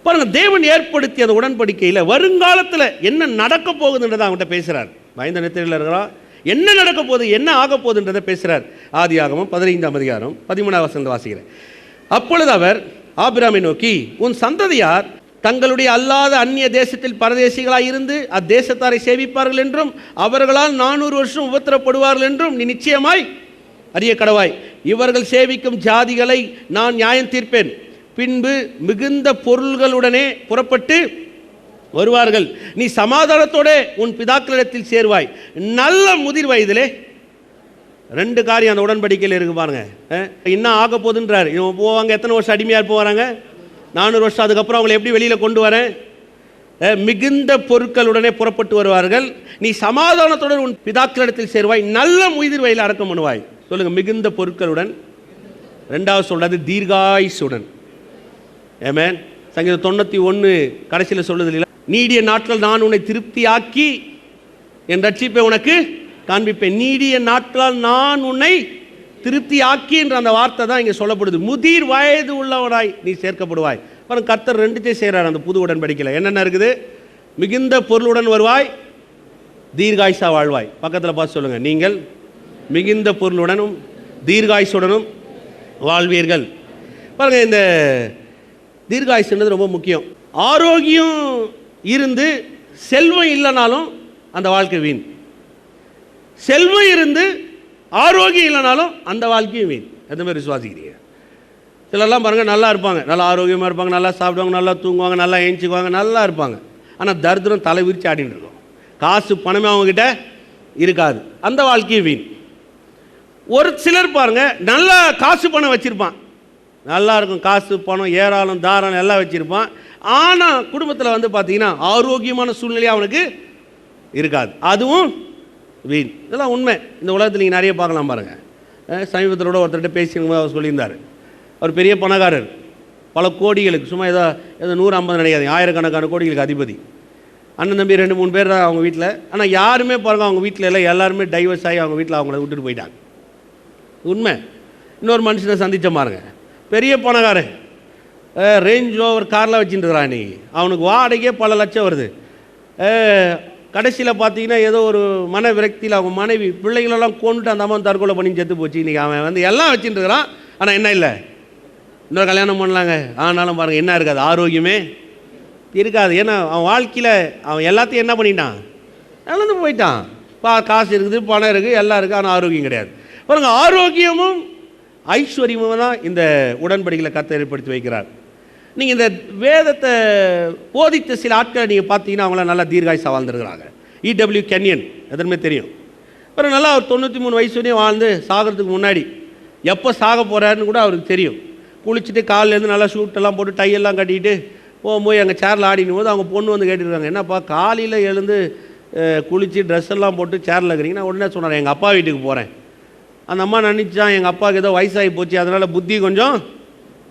பாருங்க, தேவன் ஏற்படுத்திய அந்த உடன்படிக்கையில் வருங்காலத்தில் என்ன நடக்க போகுதுன்றதை அவங்ககிட்ட பேசுகிறார். பயந்த நித்திரையில் இருக்கிறான், என்ன நடக்க போகுது, என்ன ஆக போகுதுன்றதை பேசுகிறார். ஆதியாகமம் 15ஆம் அதிகாரம் 13ஆம் வசனத்தை வாசிக்கிறேன். அப்பொழுது அவர் ஆபிரகாமை நோக்கி, உன் சந்ததியார் தங்களுடைய அல்லாத அந்நிய தேசத்தில் பரதேசிகளாய் இருந்து அத்தேசத்தாரை சேவிப்பார்கள் என்றும் அவர்களால் 400 வருஷம் உபத்திரப்படுவார்கள் என்றும் நீ நிச்சயமாய் அறிய கடவாய். இவர்கள் சேவிக்கும் ஜாதிகளை நான் நியாயம் தீர்ப்பேன். பின்பு மிகுந்த பொருள்களுடனே புறப்பட்டு வருவார்கள். நீ சமாதானத்தோட உன் பிதாக்களிடத்தில் சேர்வாய். நல்ல முதிர் வயதிலே 2 காரியம் அந்த உடன்படிக்கையில் இருக்கு பாருங்க. இன்னும் ஆக போகுதுன்றார். இவங்க போவாங்க, எத்தனை வருஷம் அடிமையாக போவாங்க? 400 வருஷம். அதுக்கப்புறம் அவங்களை எப்படி வெளியில் கொண்டு வரேன்? மிகுந்த பொருட்களுடனே புறப்பட்டு வருவார்கள். நீ சமாதானத்துடன் உன் பிதாக்களிடத்தில் சேர்வாய். நல்ல முதிர் வயதில் அடக்கம் பண்ணுவாய். சொல்லுங்க, மிகுந்த பொருட்களுடன். 2வது சொல்றது தீர்காயுசுடன். ஆமென். சங்கீதம் 91 கடைசியில் சொல்லுது இல்லையா, நீடிய நாட்கள் நான் உன்னை திருப்தியாக்கி என் ரட்சிப்பை உனக்கு காண்பிப்பேன். நீடிய நாட்களால் நான் உன்னை திருப்தி ஆக்கி என்ற அந்த வார்த்தை தான் இங்கே சொல்லப்படுது. முதிர் வயது உள்ளவனாய் நீ சேர்க்கப்படுவாய். அப்புறம் கர்த்தர் 2த்தையும் செய்கிறார் அந்த புது உடன்படிக்கையில். என்னென்ன இருக்குது? மிகுந்த பொருளுடன் வருவாய், தீர்காயுசா வாழ்வாய். பக்கத்தில் பார்த்து சொல்லுங்கள், நீங்கள் மிகுந்த பொருளுடனும் தீர்காயுசுடனும் வாழ்வீர்கள். பாருங்கள், இந்த தீர்காயுசுன்றது ரொம்ப முக்கியம். ஆரோக்கியம் இருந்து செல்வம் இல்லைனாலும் அந்த வாழ்க்கை வீண். செல்வம் இருந்து ஆரோக்கியம் இல்லைனாலும் அந்த வாழ்க்கையும் வீண். எந்த மாதிரி விசுவாசிக்கிறீங்க? சிலர்லாம் பாருங்கள், நல்லா இருப்பாங்க, நல்லா ஆரோக்கியமாக இருப்பாங்க, நல்லா சாப்பிடுவாங்க, நல்லா தூங்குவாங்க, நல்லா ஏஞ்சிக்குவாங்க, நல்லா இருப்பாங்க. ஆனால் தரித்திரம் தலை விரிச்சு ஆடின்னு இருக்கும். காசு பணமே அவங்கக்கிட்ட இருக்காது. அந்த வாழ்க்கையும் வீண். ஒரு சிலர் பாருங்கள், நல்லா காசு பணம் வச்சுருப்பான், நல்லா இருக்கும், காசு பணம் ஏராளம் தாராளம் எல்லாம் வச்சுருப்பான். ஆனால் குடும்பத்தில் பார்த்தீங்கன்னா ஆரோக்கியமான சூழ்நிலையாக அவனுக்கு இருக்காது. அதுவும் வீண். இதெல்லாம் உண்மை. இந்த உலகத்தில் நீங்கள் நிறைய பார்க்கலாம் பாருங்கள். சமீபத்திலோட ஒருத்தர்கிட்ட பேசிக்கும் அவர் சொல்லியிருந்தார். அவர் பெரிய பணக்காரர், பல கோடிகளுக்கு, சும்மா ஏதோ 150 நினைக்காது, ஆயிரக்கணக்கான கோடிகளுக்கு அதிபதி. அண்ணன் தம்பி 2-3 பேர் தான் அவங்க வீட்டில். ஆனால் யாருமே பாருங்கள் அவங்க வீட்டில் எல்லாம் எல்லாருமே டைவர்ஸ் ஆகி அவங்க வீட்டில் அவங்கள விட்டுட்டு போயிட்டாங்க. உண்மை. இன்னொரு மனுஷனை சந்தித்த பாருங்க, பெரிய பணக்காரன், ரேஞ்ச் ரோவர் கார்லாம் வச்சுட்டு இருக்கிறான். இன்றைக்கி அவனுக்கு வாடகையே பல லட்சம் வருது. கடைசியில் பார்த்தீங்கன்னா ஏதோ ஒரு மன விரக்தியில் அவங்க மனைவி பிள்ளைகளெல்லாம் கொண்டுட்டு அந்த அம்மா தற்கொலை பண்ணி செத்து போச்சு. இன்றைக்கி அவன் வந்து எல்லாம் வச்சுட்டு இருக்கிறான். ஆனால் என்ன இல்லை, இன்னொரு கல்யாணம் பண்ணலாங்க. ஆனாலும் பாருங்கள் என்ன இருக்காது, ஆரோக்கியமே இருக்காது. ஏன்னா அவன் வாழ்க்கையில் அவன் எல்லாத்தையும் என்ன பண்ணிட்டான், இழந்து போயிட்டான். காசு இருக்குது, பணம் இருக்குது, எல்லாம் இருக்குது, ஆனால் ஆரோக்கியம் கிடையாது. பாருங்கள், ஆரோக்கியமும் ஐஸ்வர்யமும் தான் இந்த உடன்படிக்கையில் கர்த்தர் ஏற்படுத்தி வைக்கிறார். நீங்கள் இந்த வேதத்தை போதித்த சில ஆட்களை நீங்கள் பார்த்தீங்கன்னா அவங்களாம் நல்லா தீர்காயுசா வாழ்ந்துருக்கிறாங்க. E.W. கென்யன் எதுவுமே தெரியும். அப்புறம் நல்லா அவர் 93 வயசு வரையும் வாழ்ந்து சாகிறதுக்கு முன்னாடி எப்போ சாக போகிறாருன்னு கூட அவருக்கு தெரியும். குளிச்சுட்டு காலிலேருந்து நல்லா ஷூட்டெல்லாம் போட்டு டையெல்லாம் கட்டிக்கிட்டு போகும்போது எங்கள் சேரில் ஆடினும் போது அவங்க பொண்ணு வந்து கேட்டுருக்காங்க, என்னப்பா காலையில் எழுந்து குளித்து ட்ரெஸ் எல்லாம் போட்டு சேரில் இருக்கிறீங்கன்னா. உடனே சொன்னார், எங்கள் அப்பா வீட்டுக்கு போகிறேன். அந்த அம்மா நினச்சான் எங்கள் அப்பாவுக்கு ஏதோ வயசாகி போச்சு, அதனால் புத்தி கொஞ்சம்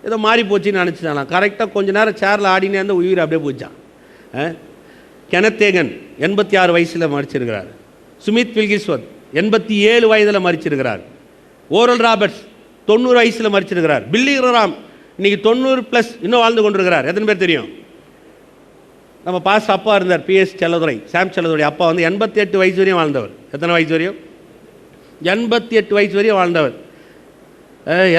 ஏதோ மாறி போச்சுன்னு நினச்சிட்டான். கரெக்டாக கொஞ்ச நேரம் சேரில் ஆடினே இருந்த உயிர் அப்படியே போச்சான். கெனத் ஹேகன் 86 வயசில் மறிச்சிருக்கிறார். சுமித் வில்கிஸ்வத் 87 வயதில் மறிச்சிருக்கிறார். ஓரல் ராபர்ட்ஸ் 90 வயசில் மறிச்சிருக்கிறார். பில்லி கிரஹாம் இன்றைக்கி 90+ இன்னும் வாழ்ந்து கொண்டிருக்கிறார். எத்தனை பேர் தெரியும்? நம்ம பாஸ் அப்பா இருந்தார், PS செல்லதுரை, சாம் செல்லதுரை அப்பா வந்து 88 வயசு வரையும் வாழ்ந்தவர். எத்தனை வயசு வரையும்? 88 வயசு வரையும் வாழ்ந்தவர்.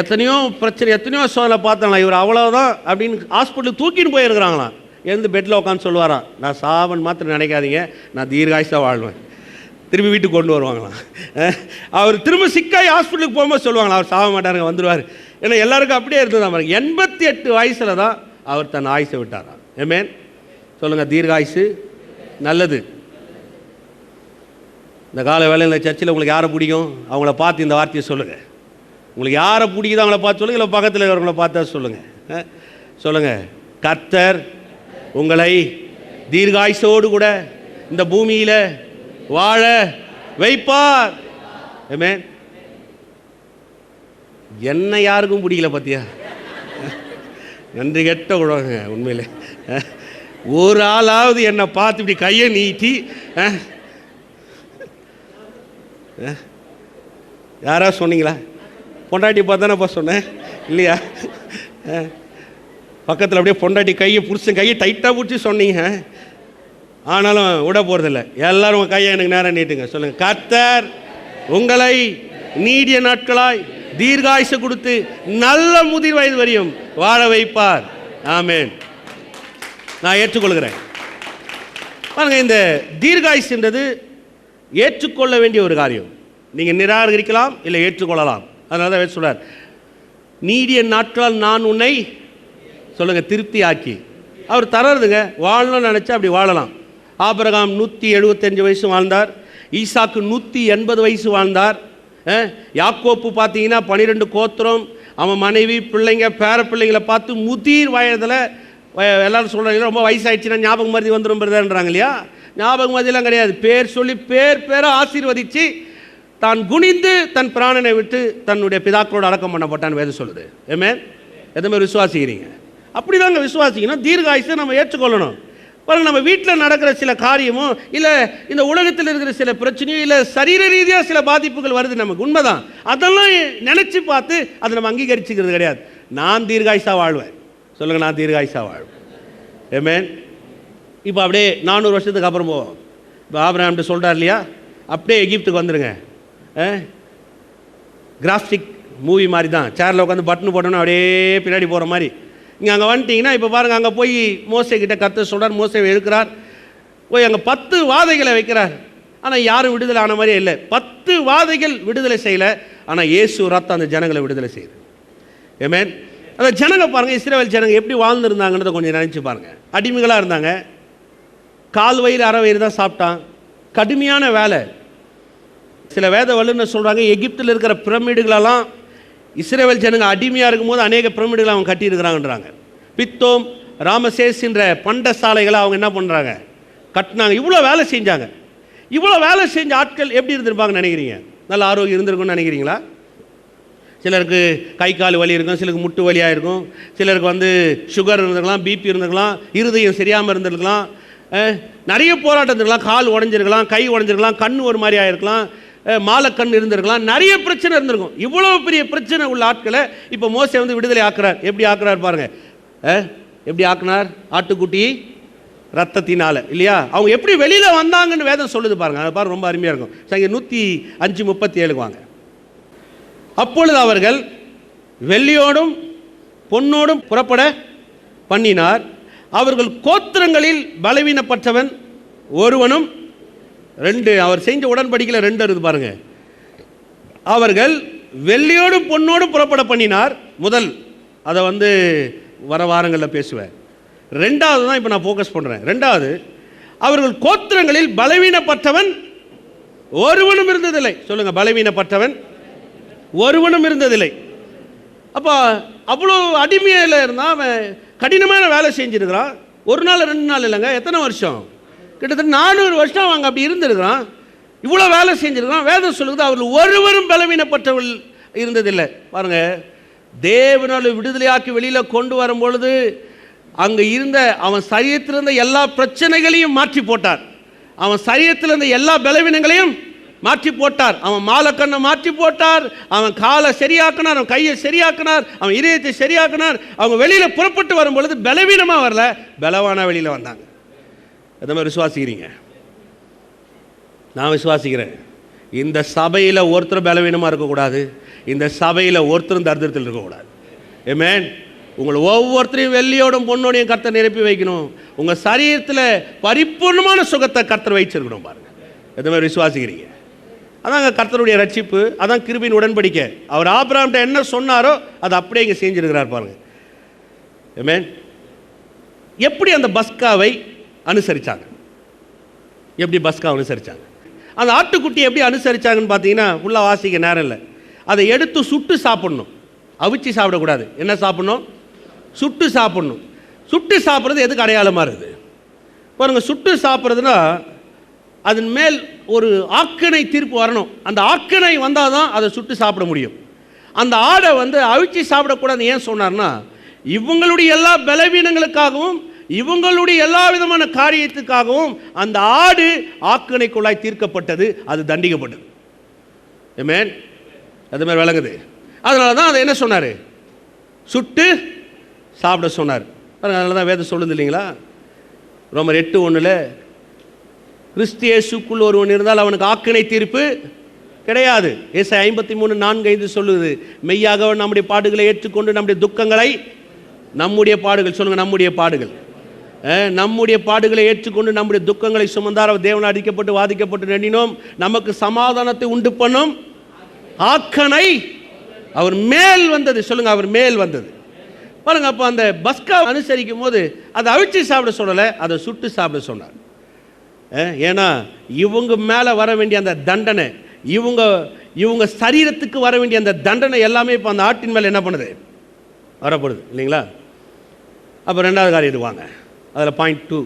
எத்தனையோ பிரச்சனை, எத்தனையோ சோதனை பார்த்தாங்களா, இவர் அவ்வளோதான் அப்படின்னு ஹாஸ்பிட்டலுக்கு தூக்கின்னு போயிருக்கிறாங்களாம். எழுந்து பெட்டில் உட்காந்து சொல்லுவாராம், நான் சாவன் மாத்திரம் நினைக்காதீங்க, நான் தீர்காயுசா வாழ்வேன். திரும்பி வீட்டுக்கு கொண்டு வருவாங்களாம். அவர் திரும்ப சிக்காய் ஹாஸ்பிட்டலுக்கு போகும்போது சொல்லுவாங்களா, அவர் சாக மாட்டாருங்க, வந்துடுவார். ஏன்னா எல்லாருக்கும் அப்படியே இருந்தது பாருங்க. 88 வயசில் தான் அவர் தன் ஆயுசை விட்டாராம். ஆமென். சொல்லுங்கள், தீர்காயுசு நல்லது. இந்த கால வேளையில் சர்ச்சில் உங்களுக்கு யாரை பிடிக்கும் அவங்கள பார்த்து இந்த வார்த்தையை சொல்லுங்கள். உங்களுக்கு யாரை பிடிக்குதோ அவங்கள பார்த்து சொல்லுங்கள், இல்லை பக்கத்தில் இருக்கிறவங்கள பார்த்தா சொல்லுங்கள். சொல்லுங்கள், கர்த்தர் உங்களை தீர்காயுசோடு கூட இந்த பூமியில் வாழ வைப்பார். ஆமென். என்ன யாருக்கும் பிடிக்கல பார்த்தியா? நன்றி கெட்ட உழவுங்க உண்மையிலே. ஒரு ஆளாவது என்னை பார்த்து இப்படி கையை நீட்டி யாராவது சொன்னீங்களா? பொண்டாட்டி பார்த்தானப்பா சொன்னேன் இல்லையா? பக்கத்தில் அப்படியே பொண்டாட்டி கையை புடிச்சு கையை டைட்டாக பிடிச்சி சொன்னீங்க. ஆனாலும் விட போகிறதில்ல. எல்லோரும் கையை எனக்கு நேரம் நீட்டுங்க. சொல்லுங்கள், கர்த்தர் உங்களை நீடிய நாட்களாய் தீர்காயுசு கொடுத்து நல்ல முதிர் வயது வரையும் வாழ வைப்பார். ஆமென். நான் ஏற்றுக்கொள்கிறேன். பாருங்க, இந்த தீர்காயுசுன்றது ஏற்றுக்கொள்ள வேண்டிய ஒரு காரியம். நீங்கள் நிராகரிக்கலாம், இல்லை ஏற்றுக்கொள்ளலாம். அதனால தான் சொல்றார், நீடிய நாட்களால் நான் உன்னை சொல்லுங்கள் திருப்தி ஆக்கி. அவர் தர்றதுங்க, வாழணும்னு நினச்சா அப்படி வாழலாம். ஆபிரகாம் 175 வயசு வாழ்ந்தார். ஈசாக்கு 180 வயசு வாழ்ந்தார். யாக்கோப்பு பார்த்தீங்கன்னா 12 கோத்திரம், அவன் மனைவி பிள்ளைங்க பேர பிள்ளைங்களை பார்த்து முதிர் வயதில் எல்லாரும் சொல்கிறாங்க, ரொம்ப வயசாகிடுச்சுன்னா ஞாபகம் மருதி வந்துடும் பிரதர்ன்றாங்க இல்லையா? ஞாபகம் மருதிலாம் கிடையாது. பேர் சொல்லி பேரை ஆசீர்வதித்து தான் குனிந்து தன் பிராணனை விட்டு தன்னுடைய பிதாக்களோடு அடக்கம் பண்ணப்பட்டான்னு வேதம் சொல்லுது. ஆமென். எதுவுமே விசுவாசிக்கிறீங்க? அப்படி தாங்க விசுவாசிக்கணும். தீர்காயுசை நம்ம ஏற்றுக்கொள்ளணும். பாருங்கள், நம்ம வீட்டில் நடக்கிற சில காரியமோ இல்லை இந்த உலகத்தில் இருக்கிற சில பிரச்சனையோ இல்லை சரீர ரீதியாக சில பாதிப்புகள் வருது, நமக்கு உண்மைதான். அதெல்லாம் நினச்சி பார்த்து அதை நம்ம அங்கீகரிச்சுக்கிறது கிடையாது. நான் தீர்காயுசா வாழ்வேன். சொல்லுங்கள், நான் தீர்காயுசா வாழ்வேன். ஆமென். இப்போ அப்படியே 400 வருஷத்துக்கு அப்புறம் போவோம். இப்போ ஆபிரகாம்கிட்ட சொல்கிறார் இல்லையா, அப்படியே எகிப்துக்கு வந்துடுங்க. கிராஃபிக் மூவி மாதிரி தான், சேரில் உட்காந்து பட்டன் போட்டோன்னா அப்படியே பின்னாடி போகிற மாதிரி. இங்கே அங்கே வந்துட்டிங்கன்னா இப்போ பாருங்கள், அங்கே போய் மோசே கிட்ட கர்த்தர் சொல்கிறார், மோசேவை எழுக்கிறார், போய் அங்கே 10 வாதைகளை வைக்கிறார். ஆனால் யாரும் விடுதலை ஆன மாதிரியே இல்லை. 10 வாதைகள் விடுதலை செய்யலை. ஆனால் இயேசு ரத்தம் அந்த ஜனங்களை விடுதலை செய்யுது. ஆமென். அந்த ஜனங்க பாருங்கள், இஸ்ரவேல் ஜனங்க எப்படி வாழ்ந்துருந்தாங்கன்றதை கொஞ்சம் நினச்சி பாருங்கள். அடிமைகளாக இருந்தாங்க. கால் வயிறு அரை வயிறு தான் சாப்பிட்டான். கடுமையான வேலை. சில வேத வல்லுநர் சொல்கிறாங்க, எகிப்தில் இருக்கிற பிரமிடுகளெல்லாம் இஸ்ரவேல் ஜனங்க அடிமையாக இருக்கும்போது அநேக பிரமிடுகளை அவங்க கட்டியிருக்கிறாங்கன்றாங்க. பித்தோம் ராமசேஸ் என்ற பண்ட சாலைகளை அவங்க என்ன பண்ணுறாங்க, கட்டினாங்க. இவ்வளோ வேலை செஞ்சாங்க. இவ்வளோ வேலை செஞ்ச ஆட்கள் எப்படி இருந்திருப்பாங்கன்னு நினைக்கிறீங்க? நல்ல ஆரோக்கியம் இருந்திருக்கும்னு நினைக்கிறீங்களா? சிலருக்கு கை கால் வலி இருக்கும், சிலருக்கு முட்டு வலியாக இருக்கும், சிலருக்கு சுகர் இருந்திருக்கலாம், பிபி இருந்திருக்கலாம், இருதயம் சரியாமல் இருந்திருக்கலாம், நிறைய போராட்டம் இருந்திருக்கலாம், கால் உடஞ்சிருக்கலாம், கை உடஞ்சிருக்கலாம், கண் ஒரு மாதிரி ஆகிருக்கலாம், மாலக்கண் இருந்திருக்கலாம், நிறைய பிரச்சனை இருந்திருக்கும். இவ்வளோ பெரிய பிரச்சனை உள்ள ஆட்களை இப்போ மோசே விடுதலை ஆக்குறார். எப்படி ஆக்குறார் பாருங்க. எப்படி ஆக்குனார்? ஆட்டுக்குட்டி ரத்தத்தினால இல்லையா? அவங்க எப்படி வெளியில் வந்தாங்கன்னு வேதம் சொல்லுது பாருங்க. அதை பாருங்க, ரொம்ப அருமையாக இருக்கும். சங்கீதம் 105:37 வாங்க. அப்பொழுது அவர்கள் வெள்ளியோடும் பொன்னோடும் புறப்பட பண்ணினார். அவர்கள் கோத்திரங்களில் பலவீனப்பட்டவன் ஒருவனும். 2 அவர் செஞ்ச உடன்படிக்கையில் 2 இருக்குது பாருங்க. அவர்கள் வெள்ளியோடும் பொன்னோடும் புறப்பட பண்ணினார். முதல் அதை வர வாரங்களில் பேசுவேன். 2வது தான் இப்போ நான் ஃபோக்கஸ் பண்ணுறேன். 2வது, அவர்கள் கோத்திரங்களில் பலவீனப்பட்டவன் ஒருவனும் இருந்ததில்லை. சொல்லுங்க, பலவீனப்பட்டவன் ஒருவனும் இருந்ததில்லை. அப்போ அவ்வளோ அடிமையில் இருந்தால் அவன் கடினமான வேலை செஞ்சுருக்கிறான். 1 நாள் 2 நாள் இல்லைங்க, எத்தனை வருஷம்? கிட்டத்தட்ட 400 வருஷம் அவங்க அப்படி இருந்திருக்கிறான். இவ்வளோ வேலை செஞ்சுருக்கிறான். வேதம் சொல்லுது அவர்கள் ஒருவரும் பலவீனப்பட்டவள் இருந்ததில்லை. பாருங்க, தேவனால் விடுதலையாக்கி வெளியில் கொண்டு வரும் பொழுது அங்கே இருந்த அவன் சரீரத்தில் இருந்த எல்லா பிரச்சனைகளையும் மாற்றி போட்டார். அவன் சரீரத்தில் இருந்த எல்லா பலவீனங்களையும் மாற்றி போட்டார். அவன் மாலக்கண்ணை மாற்றி போட்டார், அவன் காலை சரியாக்கினார், அவன் கையை சரியாக்கினார், அவன் இதயத்தை சரியாக்கினார். அவங்க வெளியில் புறப்பட்டு வரும் பொழுது பலவீனமாக வரல, பலவான வெளியில் வந்தாங்க. எந்த மாதிரி விசுவாசிக்கிறீங்க? நான் விசுவாசிக்கிறேன். இந்த சபையில் ஒருத்தர் பலவீனமாக இருக்கக்கூடாது, இந்த சபையில் ஒருத்தரும் தரித்திரத்தில் இருக்கக்கூடாது. ஆமென். உங்களை ஒவ்வொருத்தரையும் வெள்ளியோடும் பொன்னோடையும் கர்த்தர் நிரப்பி வைக்கணும். உங்கள் சரீரத்தில் பரிபூர்ணமான சுகத்தை கர்த்தர் வைச்சிருக்கணும். பாருங்க, எந்த மாதிரி விசுவாசிக்கிறீங்க? அதாங்க கர்த்தருடைய ரட்சிப்பு, அதான் கிருபையின் உடன்படிக்கை. அவர் ஆபிரகாம்கிட்ட என்ன சொன்னாரோ அதை அப்படியே இங்கே செஞ்சிருக்கிறார் பாருங்க. ஆமென். எப்படி அந்த பஸ்காவை அனுசரித்தாங்க? எப்படி பஸ்கா அனுசரித்தாங்க? அந்த ஆட்டுக்குட்டியை எப்படி அனுசரித்தாங்கன்னு பார்த்தீங்கன்னா, ஃபுல்லாக வாசிக்க நேரம் இல்லை. அதை எடுத்து சுட்டு சாப்பிடணும், அவிச்சு சாப்பிடக்கூடாது. என்ன சாப்பிடணும்? சுட்டு சாப்பிடணும். சுட்டு சாப்பிட்றது எதுக்கு அடையாளமாக இருக்குது பாருங்க. சுட்டு சாப்பிட்றதுனா அதன் மேல் ஒரு ஆக்கினை தீர்ப்பு வரணும். அந்த ஆக்கினை வந்தால் தான் அதை சுட்டு சாப்பிட முடியும். அந்த ஆடை அவிச்சு சாப்பிடக்கூடாது. ஏன் சொன்னார்னா, இவங்களுடைய எல்லா பலவீனங்களுக்காகவும் இவங்களுடைய எல்லா விதமான காரியத்துக்காகவும் அந்த ஆடு ஆக்கினைக்குள்ளாய் தீர்க்கப்பட்டது, அது தண்டிக்கப்பட்டது. ஆமென். அது மாதிரி விளங்குது. அதனால தான் அதை என்ன சொன்னார்? சுட்டு சாப்பிட சொன்னார். அதனால தான் வேதம் சொல்லுது இல்லைங்களா, ரோமர் 8:1 கிறிஸ்து இயேசுக்குள் ஒருவன் இருந்தால் அவனுக்கு ஆக்கினை தீர்ப்பு கிடையாது. ஏசாயா 53:4-5 சொல்லுது, மெய்யாக நம்முடைய பாடுகளை ஏற்றுக்கொண்டு நம்முடைய துக்கங்களை, நம்முடைய பாடுகள் சொல்லுங்க, நம்முடைய பாடுகள், நம்முடைய பாடுகளை ஏற்றுக்கொண்டு நம்முடைய துக்கங்களை சுமந்தார். அவர் தேவனால் அடிக்கப்பட்டு வாதிக்கப்பட்டு நெண்டினோம், நமக்கு சமாதானத்தை உண்டு பண்ணும் ஆக்கனை அவர் மேல் வந்தது. சொல்லுங்க, அவர் மேல் வந்தது பாருங்க. அப்போ அந்த பஸ்கா அனுசரிக்கும் போது அதை அவிச்சு சாப்பிட சொல்லலை, அதை சுட்டு சாப்பிட சொன்னார். ஏன்னா இவங்க மேலே வர வேண்டிய அந்த தண்டனை, இவங்க சரீரத்துக்கு வர வேண்டிய அந்த தண்டனை எல்லாமே இப்போ அந்த ஆட்டின் மேலே என்ன பண்ணுது? வரப்படுது இல்லைங்களா? அப்போ 2வது காரியம் வாங்க, அதில் பாயிண்ட் 2.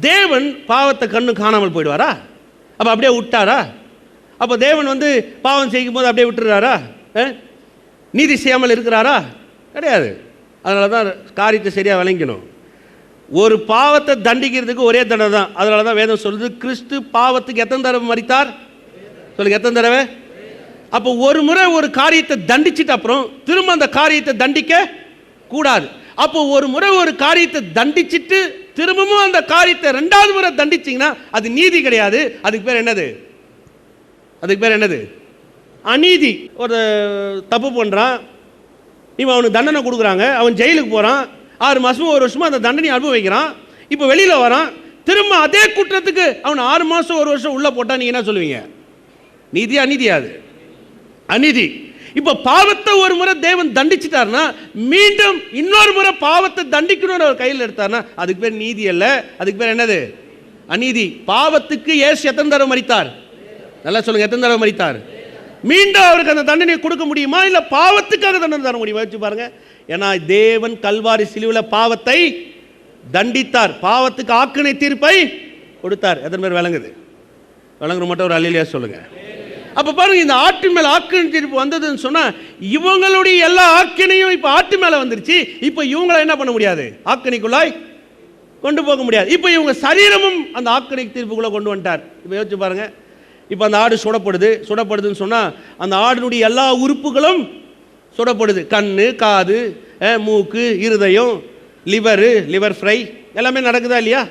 தேவன் பாவத்தை கண்ணு காணாமல் போயிடுவாரா? அப்போ அப்படியே விட்டாரா? அப்போ தேவன் பாவம் செய்யும் போது அப்படியே விட்டுறாரா? நீதி செய்யாமல் இருக்கிறாரா? கிடையாது. அதனால தான் காரியத்தை சரியாக விளங்கணும். ஒரு பாவத்தை தண்டிக்கிறதுக்கு ஒரே தடவை தான். அதனால தான் வேதம் சொல்லுது, கிறிஸ்து பாவத்துக்கு எத்தனை தடவை மரித்தார்? சொல்லுங்க, எத்தனை தடவை? அப்போ ஒரு முறை ஒரு காரியத்தை தண்டிச்சுட்டு அப்புறம் திரும்ப அந்த காரியத்தை தண்டிக்க கூடாது. அப்போ ஒரு முறை ஒரு காரியத்தை தண்டிச்சுட்டு திரும்பவும் அந்த காரியத்தை 2வது முறை தண்டிச்சிங்கன்னா அது நீதி கிடையாது. அதுக்கு பேர் என்னது? அதுக்கு பேர் என்னது? அநீதி. ஒரு தப்பு பண்ணுறான், இவன் அவனுக்கு தண்டனை கொடுக்குறாங்க, அவன் ஜெயிலுக்கு போகிறான், 6 மாதமும் 1 வருஷமும் அந்த தண்டனை அனுபவிக்கிறான். இப்போ வெளியில் வரான், திரும்ப அதே குற்றத்துக்கு அவன் 6 மாதம் 1 வருஷம் உள்ளே போட்டால் நீங்கள் என்ன சொல்லுவீங்க? நீதி அநீதியா? அது அநீதி. இப்போ பாவத்தை ஒரு முறை தேவன் தண்டிச்சிட்டார்னா மீண்டும் இன்னொரு முறை பாவத்தை தண்டிக்கணும்னு அவர் கையில் எடுத்தார்னா அதுக்கு பேர் நீதி அல்ல, அதுக்கு பேர் என்னது? அநீதி. பாவத்துக்கு இயேசு எத்தனை தடவை மரித்தார்? நல்லா சொல்லுங்க, எத்தனை தடவை மரித்தார்? மீண்டும் அவருக்கு அந்த தண்டனை கொடுக்க முடியுமா? இல்லை பாவத்துக்காக தண்டனை தர முடியுமா? வச்சு பாருங்க. ஏன்னா தேவன் கல்வாரி சிலுவையில் பாவத்தை தண்டித்தார், பாவத்துக்கு ஆக்கினை தீர்ப்பை கொடுத்தார். எத்தனை பேர் விளங்குது? வழங்குற மட்டும் ஒரு அல்லேலூயா சொல்லுங்க. அப்ப பாருங்க, இந்த ஆட்டின் மேல ஆக்கினை தீர்ப்பு வந்ததுன்னு சொன்னா இவங்களுடைய எல்லா ஆக்கினையும் இப்ப ஆட்டு மேல வந்துருச்சு. இப்ப இவங்களை என்ன பண்ண முடியாது? ஆக்கினைக்குள்ளாய் கொண்டு போக முடியாது. இப்ப இவங்க சரீரமும் அந்த ஆக்கினை தீர்ப்புக்குள்ள கொண்டு வந்துட்டார். இப்ப யோசிச்சு பாருங்க, இப்ப அந்த ஆடு சுடப்படுதுன்னு சொன்னா அந்த ஆடினுடைய எல்லா உறுப்புகளும் சுடப்படுது. கண்ணு, காது, மூக்கு, இருதயம், லிவர் ஃப்ரை எல்லாமே நடக்குதா இல்லையா?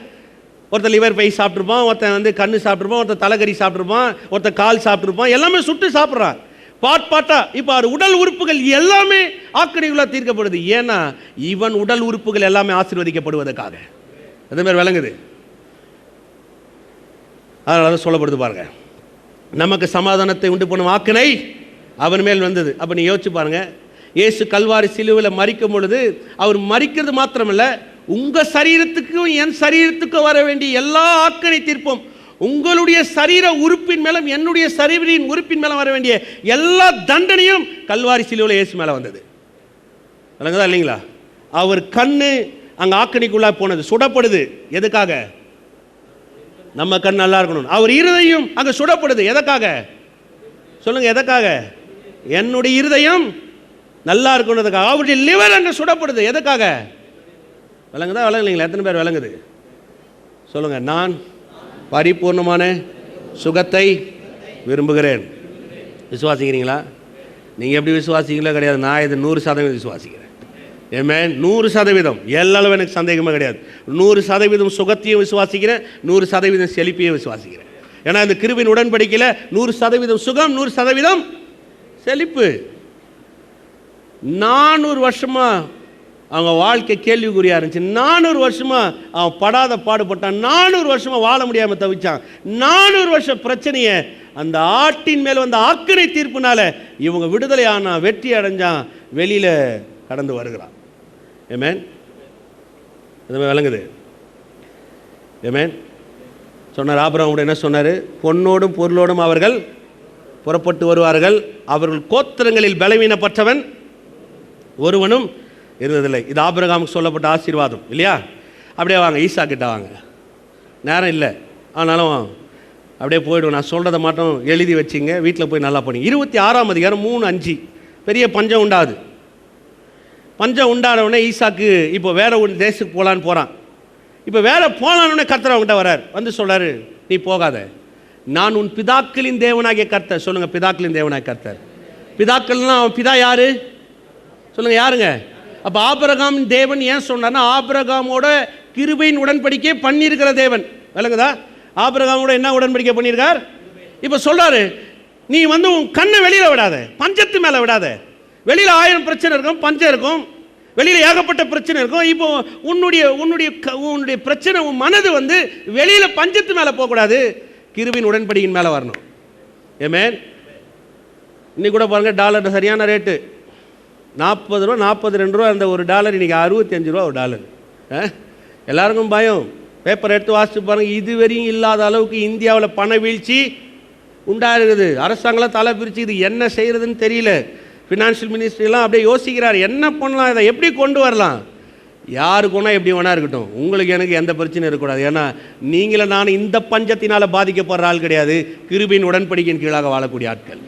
ஒருத்தர் லிவர் ஃப்ரை சாப்பிட்ருப்பான், ஒருத்தன் கண்ணு சாப்பிட்ருப்பான், ஒருத்தர் தலைக்கறி சாப்பிட்ருப்பான், ஒருத்தர் கால் சாப்பிட்ருப்பான், எல்லாமே சுட்டு சாப்பிட்றான் பாட்டா. இப்போ அது உடல் உறுப்புகள் எல்லாமே ஆக்கினைக்குள்ள தீர்க்கப்படுது. ஏன்னா இவன் உடல் உறுப்புகள் எல்லாமே ஆசீர்வதிக்கப்படுவதற்காக. அதே மாதிரி விளங்குது. அதனால சொல்லப்படுது பாருங்க, நமக்கு சமாதானத்தை உண்டு பண்ணும் ஆக்கினை அவன் மேல் வந்தது. அப்போ நீ யோசிச்சு பாருங்க, இயேசு கல்வாரி சிலுவையில் மரிக்கும் பொழுது அவர் மரிக்கிறது மாத்திரமல்ல, உங்க சரீரத்துக்கும் என் சரீரத்துக்கும் வர வேண்டிய எல்லா ஆக்கினை தீர்ப்பும், உங்களுடைய சரீர உறுப்பின் மேலும் என்னுடைய சரீரின் உறுப்பின் மேலும் வர வேண்டிய எல்லா தண்டனையும் கல்வாரி சிலுவையில் இயேசு மேலே வந்தது. விளங்குதா இல்லைங்களா? அவர் கண்ணு அங்கே ஆக்கினைக்குள்ளா போனது, சுடப்படுது. எதுக்காக? நம்ம கண் நல்லா இருக்கணும். அவர் இருதயம் அங்கே சுடப்படுது. எதற்காக சொல்லுங்க? எதற்காக? என்னுடைய இருதயம் நல்லா இருக்கணுன்றதுக்காக. அவருடைய லிவர் அங்கே சுடப்படுது. எதுக்காக? விளங்குதா விளங்குங்களா? எத்தனை பேர் விளங்குது சொல்லுங்க? நான் பரிபூர்ணமான சுகத்தை விரும்புகிறேன். விசுவாசிக்கிறீங்களா? நீங்கள் எப்படி விசுவாசிங்களோ கிடையாது, நான் இது 100% விசுவாசிக்கிறேன். ஏமேன், 100%. எல்லளவு எனக்கு சந்தேகமே கிடையாது. 100% சுகத்தையும் விசுவாசிக்கிறேன், 100% செழிப்பையும் விசுவாசிக்கிறேன். ஏன்னா இந்த கிருபையின் உடன்படிக்கையில் 100% சுகம், 100% செழிப்பு. 400 வருஷமா அவங்க வாழ்க்கை கேள்விக்குறியா இருந்துச்சு. 400 வருஷமா அவன் படாத பாடுபட்டான். 400 வருஷமா வாழ முடியாமல் தவிச்சான். 400 வருஷம் பிரச்சனையை அந்த ஆட்டின் மேல் வந்த ஆக்கினை தீர்ப்புனால இவங்க விடுதலை ஆனா, வெற்றி அடைஞ்சான், வெளியில கடந்து வருகிறான். ஏமேன், அது விளங்குது. ஏமேன் சொன்னார். ஆபிரகாம் என்ன சொன்னார்? பொன்னோடும் பொருளோடும் அவர்கள் புறப்பட்டு வருவார்கள், அவர்கள் கோத்திரங்களில் பலவீனப்பட்டவன் ஒருவனும் இருந்ததில்லை. இது ஆபிரகாமுக்கு சொல்லப்பட்ட ஆசீர்வாதம் இல்லையா? அப்படியே வாங்க, ஈசா கிட்ட வாங்க. நேரம் இல்லை, ஆனாலும் அப்படியே போய்டும். நான் சொல்கிறத மட்டும் எழுதி வச்சிங்க, வீட்டில் போய் நல்லா பண்ணி. 26ஆம் அதிகாரம் 3:5. பெரிய பஞ்சம் உண்டாது. பஞ்சம் உண்டானவுடனே ஈசாக்கு இப்போ வேற ஒரு தேசத்துக்கு போகலான்னு போகிறான். இப்போ வேற போகலான்னு கர்த்தர் அவங்ககிட்ட வர்றார். வந்து சொல்கிறாரு, நீ போகாத, நான் உன் பிதாக்களின் தேவனாகிய கர்த்தர். சொல்லுங்கள், பிதாக்களின் தேவனாகிய கர்த்தர். பிதாக்கள்னா அவன் பிதா யாரு சொல்லுங்கள்? யாருங்க? அப்போ ஆபிரகாமின் தேவன் ஏன் சொன்னார்னா, ஆபிரகாமோட கிருபையின் உடன்படிக்கை பண்ணியிருக்கிற தேவன். விளங்குதா? ஆபிரகாமோட என்ன உடன்படிக்கை பண்ணியிருக்கார்? இப்போ சொல்கிறாரு, நீ உன் கண்ணை வெளியில் விடாத, பஞ்சத்து மேலே விடாத. வெளியில் 1000 பிரச்சனை இருக்கும், பஞ்சம் இருக்கும், வெளியில் ஏகப்பட்ட பிரச்சனை இருக்கும். இப்போ உன்னுடைய பிரச்சனை, உன் மனது வெளியில் பஞ்சத்து மேலே போகக்கூடாது, கிருபையின் உடன்படிக்கையின் மேலே வரணும். ஏமேன். இன்னைக்கு கூட பாருங்கள், டாலர் சரியான ரேட்டு 40 ரூபா, 42 ரூபா அந்த ஒரு டாலர். இன்றைக்கி 65 ரூபா ஒரு டாலர். எல்லாருக்கும் பயம். பேப்பர் எடுத்து வாசித்து பாருங்கள், இதுவரையும் இல்லாத அளவுக்கு இந்தியாவில் பண வீழ்ச்சி உண்டாயிருக்குது. அரசாங்கலாம் தலை பிரித்து இது என்ன செய்கிறதுன்னு தெரியல. ஃபினான்ஷியல் மினிஸ்ட்ரிலாம் அப்படியே யோசிக்கிறார், என்ன பண்ணலாம், இதை எப்படி கொண்டு வரலாம். யாருக்கு வேணா எப்படி வேணா இருக்கட்டும், உங்களுக்கு எனக்கு எந்த பிரச்சனையும் இருக்கக்கூடாது. ஏன்னா நீங்கள நான் இந்த பஞ்சத்தினால் பாதிக்கப்படுற ஆள் கிடையாது, கிருபையின் உடன்படிக்கையின் கீழாக வாழக்கூடிய ஆட்கள்.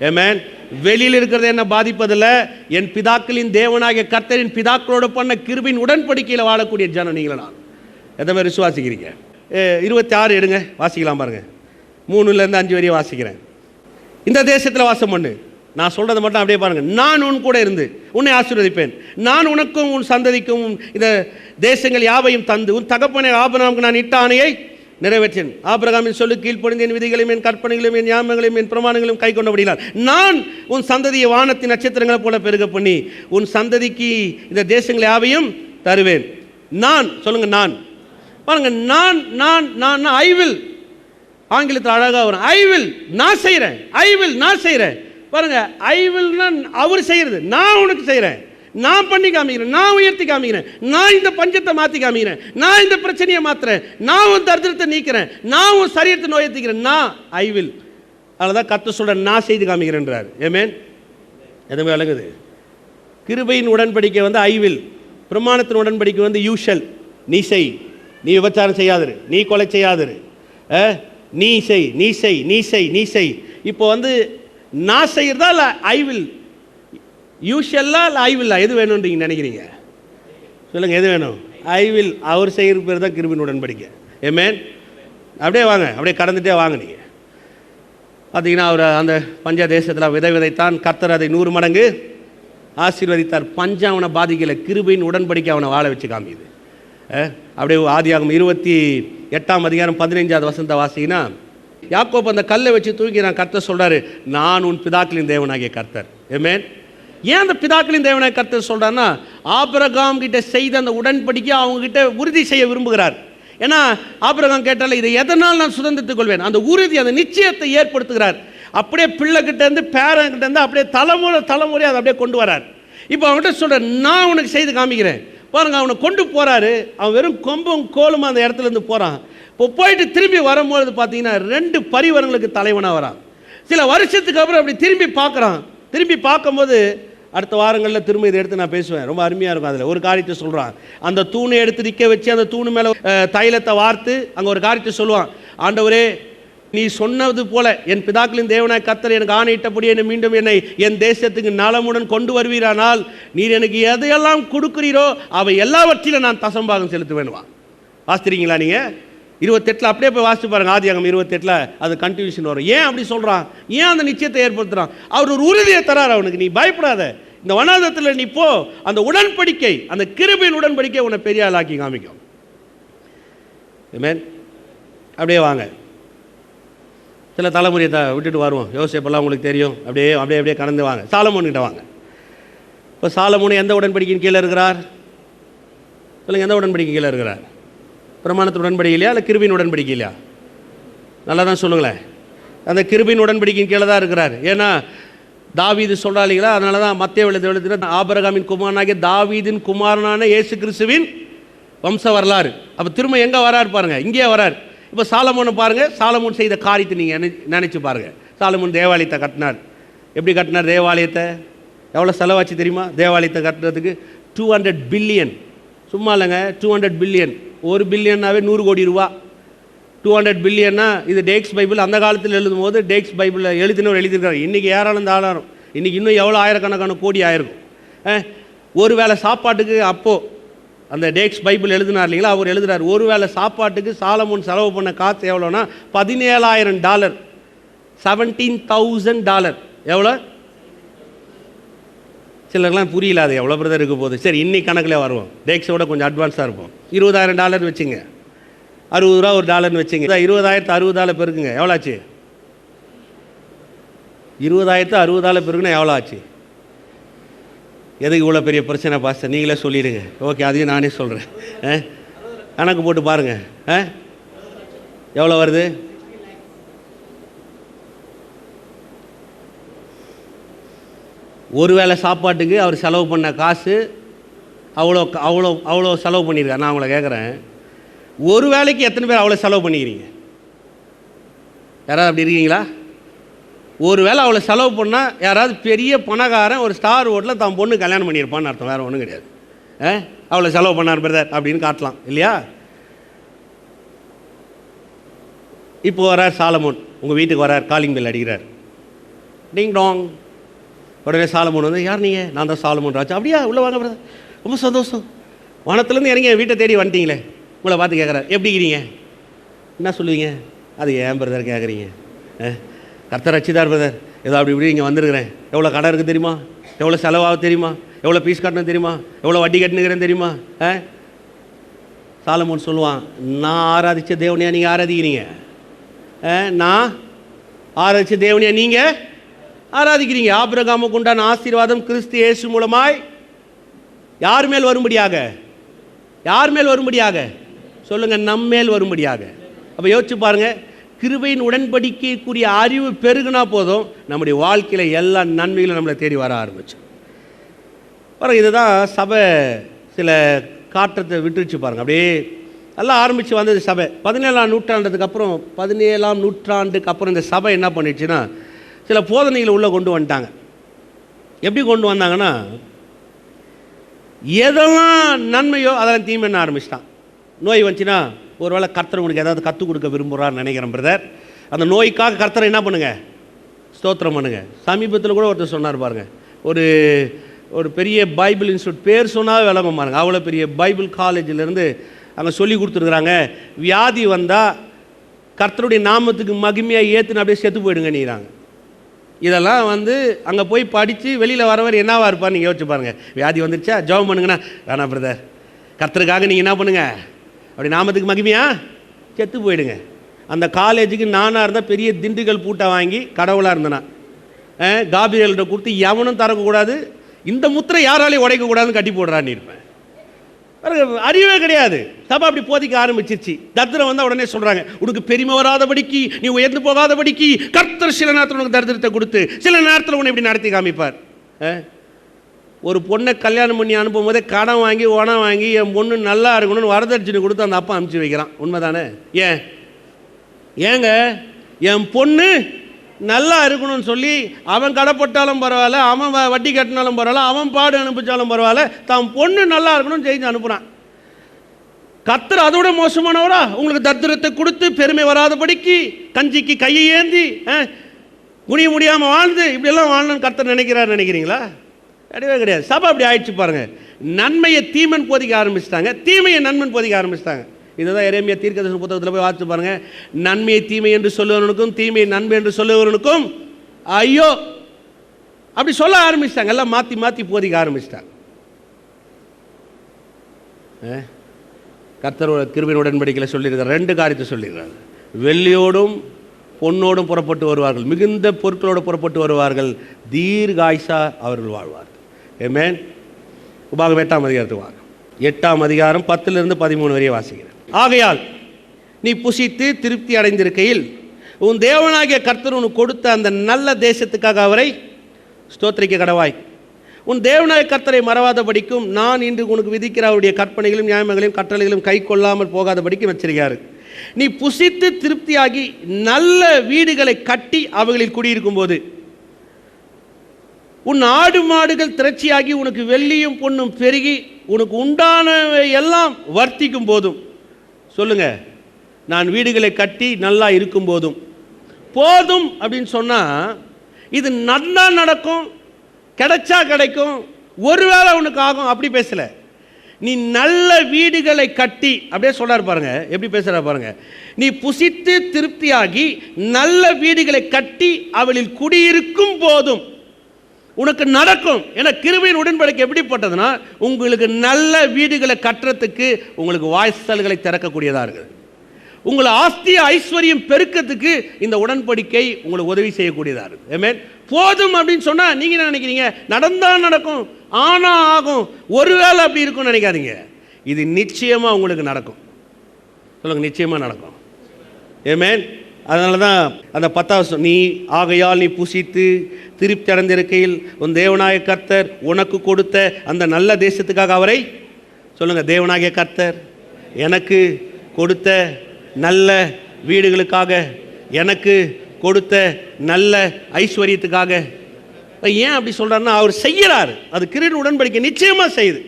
ஏமேன். வெளியில் இருக்கிறது என்ன பாதிப்பதில்லை, என் பிதாக்களின் தேவனாகிய கர்த்தரின் பிதாக்களோடு பண்ண கிருபையின் உடன்படிக்கையில் வாழக்கூடிய ஜனம் நீங்கள நான். எந்த மாதிரி விசுவாசிக்கிறீங்க? 26 எடுங்க, வாசிக்கலாம் பாருங்க. 3லேருந்து 5 வரையும் வாசிக்கிறேன். இந்த தேசத்தில் வாசம் பண்ணு, நான் சொல்கிறத மட்டும் அப்படியே பாருங்கள். நான் உன் கூட இருந்து உன்னை ஆசீர்வதிப்பேன், நான் உனக்கும் உன் சந்ததிக்கும் இந்த தேசங்கள் யாவையும் தந்து உன் தகப்பனை ஆபிரகாமுக்கு நான் இட்ட ஆணையை நிறைவேற்றேன். ஆபிரகாமின் சொல்லு கீழ்ப்படிந்து என் விதிகளையும் என் கற்பனைகளையும் என் ஞாபகங்களையும் என் பிரமாணங்களையும் கை கொண்டபடினால் நான் உன் சந்ததியை வானத்தின் நட்சத்திரங்களை போல பெருக பண்ணி உன் சந்ததிக்கு இந்த தேசங்கள் யாவையும் தருவேன். நான் சொல்லுங்க, நான் பாருங்க, நான் ஐ வில். ஆங்கிலத்தில் அழகாக வரும், ஐ வில், நான் செய்கிறேன். ஐ வில், நான் செய்கிறேன். பாருங்க, ஐ வில்னா அவர் செய்கிறது, நான் உனக்கு செய்கிறேன், நான் பண்ணி காமிக்கிறேன், நான் உயர்த்தி காமிக்கிறேன், நான் இந்த பஞ்சத்தை மாற்றி காமிக்கிறேன், நான் இந்த பிரச்சனையை மாற்றுறேன், நான் உன் தரித்திரத்தை நீக்கிறேன், நான் உன் சரீரத்தை நோயத்திக்கிறேன், நான் ஐ வில். அதனால தான் கர்த்தர் சொல்கிறேன், நான் செய்து காமிக்கிறேன்றார். ஏமேன். எதுவுமே விளங்குது. கிருபையின் உடன்படிக்கை ஐ வில், பிரமாணத்தின் உடன்படிக்கை யூஷல், நீ செய், நீ விபச்சாரம் செய்யாதிரு, நீ கொலை செய்யாதிரு, நீ செய், நீ செய், நீ செய், நீ செய். இப்போ வந்து நான் செய்கிறதா இல்லை ஐ வில், யூஷுவலா இல்லை ஐ வில், எது வேணும்னு நீங்கள் நினைக்கிறீங்க? சொல்லுங்கள், எது வேணும்? I will. அவர் செய்கிற பேர் தான் கிருபையின் உடன்படிக்கை. ஆமென். அப்படியே வாங்க, அப்படியே கடந்துட்டே வாங்க. நீங்கள் பார்த்தீங்கன்னா அவர் அந்த பஞ்ச தேசத்தில் விதை விதைத்தான், கர்த்தர் அதை 100 மடங்கு ஆசீர்வதித்தார். பஞ்சம் அவனை பாதிக்கலை, கிருபையின் உடன்படிக்கை அவனை வாழ வச்சு காமிக்குது. அப்படியே ஆதியாகமம் 28ஆம் அதிகாரம் 15வது வசனத்தை வாசிங்கன்னா, யாக்கோப் அந்த கல்லை வச்சு தூங்கினான். கர்த்தர் சொல்கிறாரு, நான் உன் பிதாக்களின் தேவனாகிய கர்த்தர். ஆமென். ஏன் அந்த பிதாக்களின் தேவனாகிய கர்த்தர் சொல்கிறாருன்னா, ஆபிரகாம் கிட்ட செய்த அந்த உடன்படிக்கை அவங்ககிட்ட உறுதி செய்ய விரும்புகிறார். ஏன்னா ஆபிரகாம் கேட்டால இதை எதனால் நான் சுதந்திரத்துக் கொள்வேன், அந்த உறுதி, அந்த நிச்சயத்தை ஏற்படுத்துகிறார். அப்படியே பிள்ளைகிட்டேருந்து பேரங்கிட்டேருந்து அப்படியே தலைமுறை அதை அப்படியே கொண்டு வரார். இப்போ அவன்கிட்ட சொல்கிறேன், நான் உனக்கு செய்து காமிக்கிறேன் பாருங்க. அவனை கொண்டு போகிறாரு. அவன் வெறும் கொம்பும் கோலும் அந்த இடத்துலேருந்து போகிறான். இப்போ போயிட்டு திரும்பி வரும்பொழுது பார்த்தீங்கன்னா 2 பரிவாரங்களுக்கு தலைவனாக வரான். சில வருஷத்துக்கு அப்புறம் அப்படி திரும்பி பார்க்குறான். திரும்பி பார்க்கும்போது அடுத்த வாரங்களில் திரும்ப இதை எடுத்து நான் பேசுவேன், ரொம்ப அருமையாக இருக்கும். அதில் ஒரு காரியத்தை சொல்கிறான். அந்த தூணை எடுத்து நிற்க வச்சு அந்த தூணு மேலே தைலத்தை வார்த்து அங்கே ஒரு காரியத்தை சொல்லுவான். ஆண்டவரே, நீ சொன்னது போல என் பிதாக்களின் தேவனாய் கர்த்தர் எனக்கு ஆணையிட்டபடி என்னை மீண்டும் என்னை என் தேசத்துக்கு நலமுடன் கொண்டு வருவீரானால் நீர் எனக்கு எதையெல்லாம் கொடுக்குறீரோ அவை எல்லாவற்றிலும் நான் தசம்பாகம் செலுத்துவேன்வா. வாசிக்கிறீங்களா நீங்கள்? 28 அப்படியே போய் வாசித்து பாருங்கள். ஆதியாகமம் 28 அது கன்ஃபியூஷன் வரும். ஏன் அப்படி சொல்கிறான்? ஏன் அந்த நிச்சயத்தை ஏற்படுத்துகிறான்? அவர் ஒரு உறுதியை தரார் அவனுக்கு. நீ பயப்படாத, இந்த வனாந்தரத்தில் நீ போ, அந்த உடன்படிக்கை, அந்த கிருபையின் உடன்படிக்கை உன்னை பெரிய ஆளாக்கி காமிக்கும். ஆமென். அப்படியே வாங்க, சில தலைமுறையை விட்டுட்டு வருவோம். யோசேப்பெல்லாம் உங்களுக்கு தெரியும். அப்படியே அப்படியே அப்படியே கடந்து வாங்க, சாலமோன்கிட்ட வாங்க. இப்போ சாலமோன் எந்த உடன்படிக்கையின் கீழே இருக்கிறார்? சொல்லுங்கள், எந்த உடன்படிக்கை கீழே இருக்கிறார்? பிரமாணத்து உடன்படிக்கை இல்லையா, இல்லை கிருபையின் உடன்படிக்கை இல்லையா? நல்லா தான் சொல்லுங்களேன். அந்த கிருபையின் உடன்படிக்கையின் கீழே தான் இருக்கிறார். ஏன்னா தாவீது சொல்கிறாளிங்களா, அதனால தான் மத்தேயு எழுதின ஆபிரகாமின் குமாரனாகிய தாவீதின் குமாரனான இயேசு கிறிஸ்துவின் வம்ச வரலாறு. அப்போ திரும்ப எங்கே வரார் பாருங்க, இங்கேயே வரார். இப்போ சாலமோனை பாருங்கள், சாலமோன் செய்த காரியத்தை நீங்கள் நினச்சி பாருங்கள். சாலமோன் தேவாலயத்தை கட்டினார். எப்படி கட்டினார் தேவாலயத்தை? எவ்வளோ செலவாச்சு தெரியுமா? தேவாலயத்தை கட்டுறதுக்கு 200 பில்லியன். சும்மா இல்லைங்க, 200 பில்லியன். 1 பில்லியன்னாவே 100 கோடி ரூபா. 200 பில்லியன்னா இது டேக்ஸ் பைபிள். அந்த காலத்தில் எழுதும் போது டேக்ஸ் பைபிளில் எழுதியிருக்காரு. இன்றைக்கி ஏராளம் தாளாரம், இன்றைக்கி இன்னும் எவ்வளோ ஆயிரக்கணக்கான கோடி ஆயிருக்கும். ஒரு வேளை சாப்பாட்டுக்கு அப்போது அந்த டேக்ஸ் பைபிள் எழுதினார் இல்லைங்களா, அவர் எழுதுறார், ஒரு வேளை சாப்பாட்டுக்கு சாலமோன் செலவு பண்ண காசு எவ்வளோனா $17,000. $17,000 எவ்வளோ? சிலர்லாம் புரியல அது எவ்வளோ பிரதர் இருக்க போகுது. சரி, இன்னைக்கு கணக்கில் வருவோம். டேக்ஸோட கொஞ்சம் அட்வான்ஸாக இருப்போம். $20,000 வச்சுங்க, $60 ஒரு டாலர்னு வச்சுங்க. 20,000 $60 பெருக்குங்க, எவ்வளோ ஆச்சு? 20,000 $60 பெருக்குன்னா எவ்வளோ ஆச்சு? எதுக்கு இவ்வளோ பெரிய பிரச்சனை பாஸ்டர், நீங்களே சொல்லிடுங்க. ஓகே, அதையும் நானே சொல்கிறேன். கணக்கு போட்டு பாருங்கள், எவ்வளோ வருது? ஒரு வேளை சாப்பாட்டுக்கு அவர் செலவு பண்ண காசு அவ்வளோ அவ்வளோ அவ்வளோ செலவு பண்ணியிருக்காரு. நான் உங்களை கேட்குறேன், ஒரு வேளைக்கு எத்தனை பேர் அவ்வளோ செலவு பண்ணிக்கிறீங்க? யாராவது அப்படி இருக்கீங்களா? ஒரு வேளை அவ்வளோ செலவு பண்ணால் யாராவது பெரிய பணக்காரன் ஒரு ஸ்டார் ஹோட்டலில் தான் பொண்ணு கல்யாணம் பண்ணியிருப்பான்னு அர்த்தம், வேறு ஒன்றும் கிடையாது. அவ்வளோ செலவு பண்ணார் பிரதர் அப்படின்னு காட்டலாம் இல்லையா? இப்போ வரார் சாலமோன், உங்கள் வீட்டுக்கு வரார், காலிங் பெல் அடிக்கிறார், டிங் டாங். உடனே சாலமோன் வந்து, யார் நீங்கள்? நான் தான் சாலமோன் ராஜா. அப்படியா, உள்ளே வாங்க பிரதர், ரொம்ப சந்தோஷம், வானத்துலேருந்து இறங்கி வீட்டை தேடி வந்துட்டீங்களே, உங்களை பார்த்து கேட்குறாரு, எப்படி இருக்கிறீங்க? என்ன சொல்லுவீங்க? அது ஏன் பிரதர் கேட்குறீங்க? கர்த்தர் ரட்சிதார் பிரதர், ஏதோ அப்படி இப்படி இங்கே வந்திருக்கிறேன். எவ்வளோ கடை இருக்குது தெரியுமா? எவ்வளோ செலவாக தெரியுமா? எவ்வளோ பீஸ் கட்டணும் தெரியுமா? எவ்வளோ வட்டி கட்டினுக்கிறேன் தெரியுமா? சாலமோன் சொல்லுவான், நான் ஆராதித்த தேவனையா நீங்கள் ஆராதிக்கிறீங்க? நான் ஆராதித்த தேவனையா நீங்கள் ஆராதிக்கிறீங்க? ஆபிரகாமுக்கு உண்டான ஆசீர்வாதம் கிறிஸ்து இயேசு மூலமாய் யார் மேல் வரும்படியாக? யார் மேல் வரும்படியாக? சொல்லுங்கள், நம்மேல் வரும்படியாக. அப்போ யோசிச்சு பாருங்கள், கிருபையின் உடன்படிக்கைக்குரிய அறிவு பெருகுனா போதும், நம்முடைய வாழ்க்கையில் எல்லா நன்மைகளும் நம்மளை தேடி வர ஆரம்பிச்சோம். பாருங்கள், இதுதான் சபை சில காற்றத்தை விட்டுருச்சு பாருங்கள். அப்படியே எல்லாம் ஆரம்பித்து வந்தது சபை 17ஆம் நூற்றாண்டுக்கு அப்புறம். 17ஆம் நூற்றாண்டுக்கு அப்புறம் இந்த சபை என்ன பண்ணிடுச்சுன்னா, சில போதனைகளை உள்ளே கொண்டு வந்துட்டாங்க. எப்படி கொண்டு வந்தாங்கன்னா, எதெல்லாம் நன்மையோ அதெல்லாம் தீமைன்னு ஆரம்பிச்சிட்டான். நோய் வந்துச்சுன்னா, ஒரு வேளை கர்த்தர் உங்களுக்கு ஏதாவது கற்றுக் கொடுக்க விரும்புகிறான்னு நினைக்கிறேன் பிரதர், அந்த நோய்க்காக கர்த்தரை என்ன பண்ணுங்கள், ஸ்தோத்திரம் பண்ணுங்கள். சமீபத்தில் கூட ஒருத்தர் சொன்னார் பாருங்கள், ஒரு ஒரு பெரிய பைபிள் இன்ஸ்டியூட் பேர் சொன்னால் விளங்க பாருங்க, அவ்வளோ பெரிய பைபிள் காலேஜிலேருந்து அங்கே சொல்லி கொடுத்துருக்குறாங்க, வியாதி வந்தால் கர்த்தருடைய நாமத்துக்கு மகிமையாக ஏற்றுன்னு அப்படியே செத்து போயிடுங்க நீங்கிறாங்க. இதெல்லாம் அங்கே போய் படித்து வெளியில் வரவர் என்னவா இருப்பார் நீங்கள் யோசிச்சு பாருங்கள். வியாதி வந்துருச்சா ஜெபம் பண்ணுங்கண்ணா, வேணாம் பிரதர், கர்த்தருக்காக நீங்கள் என்ன பண்ணுங்கள், அப்படி நாமத்துக்கு மகிமையா செத்து போயிடுங்க. அந்த காலேஜுக்கு நானாக இருந்தால் பெரிய திண்டுக்கல் பூட்டை வாங்கி கடவுளாக இருந்தேனா காபிரியல்கிட்ட கொடுத்து எவனும் தரக்கூடாது, இந்த முத்திரை யாராலையும் உடைக்கக்கூடாதுன்னு கட்டி போடுறான்னு இருப்பேன். அறிவே கிடையாது. சபை அப்படி போதிக்க ஆரம்பிச்சிருச்சு. தரித்திரம் வந்தால் உடனே சொல்கிறாங்க, உனக்கு பெருமை வராதபடிக்கு, நீ உயர்ந்து போகாதபடிக்கு கர்த்தர் சில நேரத்தில் உனக்கு தரித்திரத்தை கொடுத்து சில நேரத்தில் உன்னை இப்படி நடத்தி காமிப்பார். ஒரு பொண்ணை கல்யாணம் பண்ணி அனுப்பும் போதே கடன் வாங்கி உணம் வாங்கி என் பொண்ணு நல்லா இருக்கணும்னு வரதட்சணை கொடுத்து அந்த அப்பா அனுப்பிச்சி வைக்கிறான். உண்மைதானே? ஏங்க என் பொண்ணு நல்லா இருக்கணும்னு சொல்லி அவன் கடைப்பட்டாலும் பரவாயில்ல, அவன் வட்டி கட்டினாலும் பரவாயில்ல, அவன் பாடு அனுப்பிச்சாலும் பரவாயில்ல, தான் பொண்ணு நல்லா இருக்கணும்னு செஞ்சு அனுப்புகிறான். கர்த்தர் அதோட மோசமானவரா? உங்களுக்கு தரித்திரத்தை கொடுத்து பெருமை வராதபடிக்கு கஞ்சிக்கு கையை ஏந்தி குனிய முடியாமல் வாழ்ந்து இப்படியெல்லாம் வாழணும்னு கர்த்தர் நினைக்கிறீங்களா? கிடையவே கிடையாது. சபை அப்படி ஆயிடுச்சு பாருங்க. நன்மையை தீமன் போதிக்க ஆரம்பிச்சிட்டாங்க, தீமையை நன்மன் போதிக்க ஆரம்பிச்சிட்டாங்க. இதுதான் எரேமியா தீர்க்கதரிசன புத்தகத்தில் போய் வாசித்து பாருங்க. நன்மையை தீமை என்று சொல்லுவவனுக்கும் தீமையை நன்மை என்று சொல்லுவவனுக்கும் ஐயோ அப்படி சொல்ல ஆரம்பிச்சிட்டாங்க. எல்லாம் மாற்றி மாற்றி போதிக்க ஆரம்பிச்சிட்டாங்க. கர்த்தரோட கிருபையின் உடன்படிக்கையில் சொல்லியிருக்கார், 2 காரியத்தை சொல்லியிருக்காங்க. வெள்ளியோடும் பொன்னோடும் புறப்பட்டு வருவார்கள், மிகுந்த பொருட்களோடு புறப்பட்டு வருவார்கள், தீர்காயுசா அவர்கள் வாழ்வார்கள். ஆமென். உபாகம் 8ஆம் அதிகாரத்துக்கு வாங்க. 8ஆம் அதிகாரம் 10-13 வரைய வாசிக்கிறேன். ஆகையால் நீ புசித்து திருப்தி அடைந்திருக்கையில் உன் தேவனாகிய கர்த்தர் உனக்கு கொடுத்த அந்த நல்ல தேசத்துக்காக அவரை ஸ்தோத்திரிக்க கடவாய். உன் தேவனாகிய கர்த்தரை மறவாதபடிக்கும் நான் இன்று உனக்கு விதிக்கிற அவருடைய கற்பனைகளையும் நியாயங்களையும் கட்டளைகளையும் கை கொள்ளாமல் போகாதபடிக்கும் எச்சரிக்கையாரு. நீ புசித்து திருப்தியாகி நல்ல வீடுகளை கட்டி அவைகளில் குடியிருக்கும் போது உன் ஆடு மாடுகள் திரட்சியாகி உனக்கு வெள்ளியும் பொன்னும் பெருகி உனக்கு உண்டானவை எல்லாம் வர்த்திக்கும் போதும், சொல்லுங்க, நான் வீடுகளை கட்டி நல்லா இருக்கும் போதும். போதும் அப்படின்னு சொன்னா இது நல்லா நடக்கும், கிடைச்சா கிடைக்கும், ஒருவேளை உனக்கு ஆகும், அப்படி பேசல. நீ நல்ல வீடுகளை கட்டி, அப்படியே சொல்றாரு பாருங்க, எப்படி பேசுற பாருங்க. நீ புசித்து திருப்தியாகி நல்ல வீடுகளை கட்டி அவளில் குடியிருக்கும் போதும் உனக்கு நடக்கும். ஏன்னா கிருபையின் உடன்படிக்கை எப்படிப்பட்டதுன்னா உங்களுக்கு நல்ல வீடுகளை கட்டுறதுக்கு உங்களுக்கு வாய்ச்சல்களை திறக்கக்கூடியதாக இருக்குது. உங்களை ஆஸ்தி ஐஸ்வர்யம் பெருக்கத்துக்கு இந்த உடன்படிக்கை உங்களுக்கு உதவி செய்யக்கூடியதாக இருக்குது. ஆமென். போதும் அப்படின்னு சொன்னால் நீங்கள் என்ன நினைக்கிறீங்க? நடந்தால் நடக்கும், ஆனால் ஆகும், ஒருவேளை அப்படி இருக்கும்னு நினைக்காதீங்க. இது நிச்சயமாக உங்களுக்கு நடக்கும். சொல்லுங்கள், நிச்சயமாக நடக்கும். ஆமென். அதனால தான் அந்த 10வது, நீ ஆகையால் நீ புசித்து திருப்தி அடைந்திருக்கையில் உன் தேவனாகிய கர்த்தர் உனக்கு கொடுத்த அந்த நல்ல தேசத்துக்காக அவரை, சொல்லுங்கள், தேவனாகிய கர்த்தர் எனக்கு கொடுத்த நல்ல வீடுகளுக்காக, எனக்கு கொடுத்த நல்ல ஐஸ்வர்யத்துக்காக. ஏன் அப்படி சொல்கிறாருன்னா அவர் செய்கிறார், அது கிருபையின் உடன்படிக்கை நிச்சயமாக செய்யுது.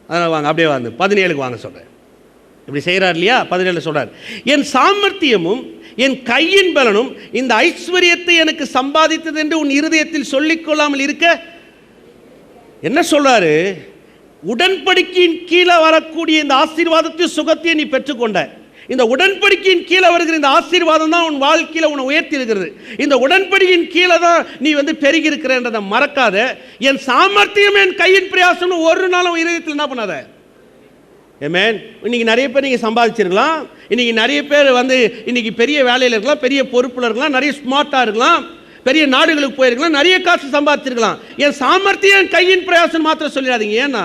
அதனால் வாங்க அப்படியே வாங்க 17க்கு வாங்க சொல்கிறேன். இப்படி செய்கிறார் இல்லையா? 17 சொல்கிறார், என் சாமர்த்தியமும் என் கையின் பலனும் இந்த ஐஸ்வர்யத்தை எனக்கு சம்பாதித்தது என்று உன் இருதயத்தில் சொல்லிக்கொள்ளாமல் இருக்க. என்ன சொல்றாரு? உடன்படிக்கையின் கீழே வரக்கூடிய இந்த ஆசீர்வாதத்தையும் சுகத்தையும் நீ பெற்றுக்கொண்ட. இந்த உடன்படிக்கையின் கீழே வருகிற இந்த ஆசீர்வாதம் தான் உன் வாழ்க்கையில் உன்னை உயர்த்தி இருக்கிறது. இந்த உடன்படிக்கையின் கீழே தான் நீ பெருகி இருக்கிறன்றதை மறக்காத. என் சாமர்த்தியம் என் கையின் பிரயாசம் ஒரு நாளும் இருதயத்தில் என்ன பண்ணாத. ஆமென். இன்னைக்கு நிறைய பேர் நீங்கள் சம்பாதிச்சிருக்கலாம், இன்னைக்கு நிறைய பேர் இன்னைக்கு பெரிய வேலையில் இருக்கலாம், பெரிய பொறுப்பில் இருக்கலாம், நிறைய ஸ்மார்ட்டாக இருக்கலாம், பெரிய நாடுகளுக்கு போயிருக்கலாம், நிறைய காசு சம்பாதிச்சிருக்கலாம். என் சாமர்த்தியம் கையின் பிரயாசம் மாத்திரம் சொல்லிடாதீங்க. ஏன்னா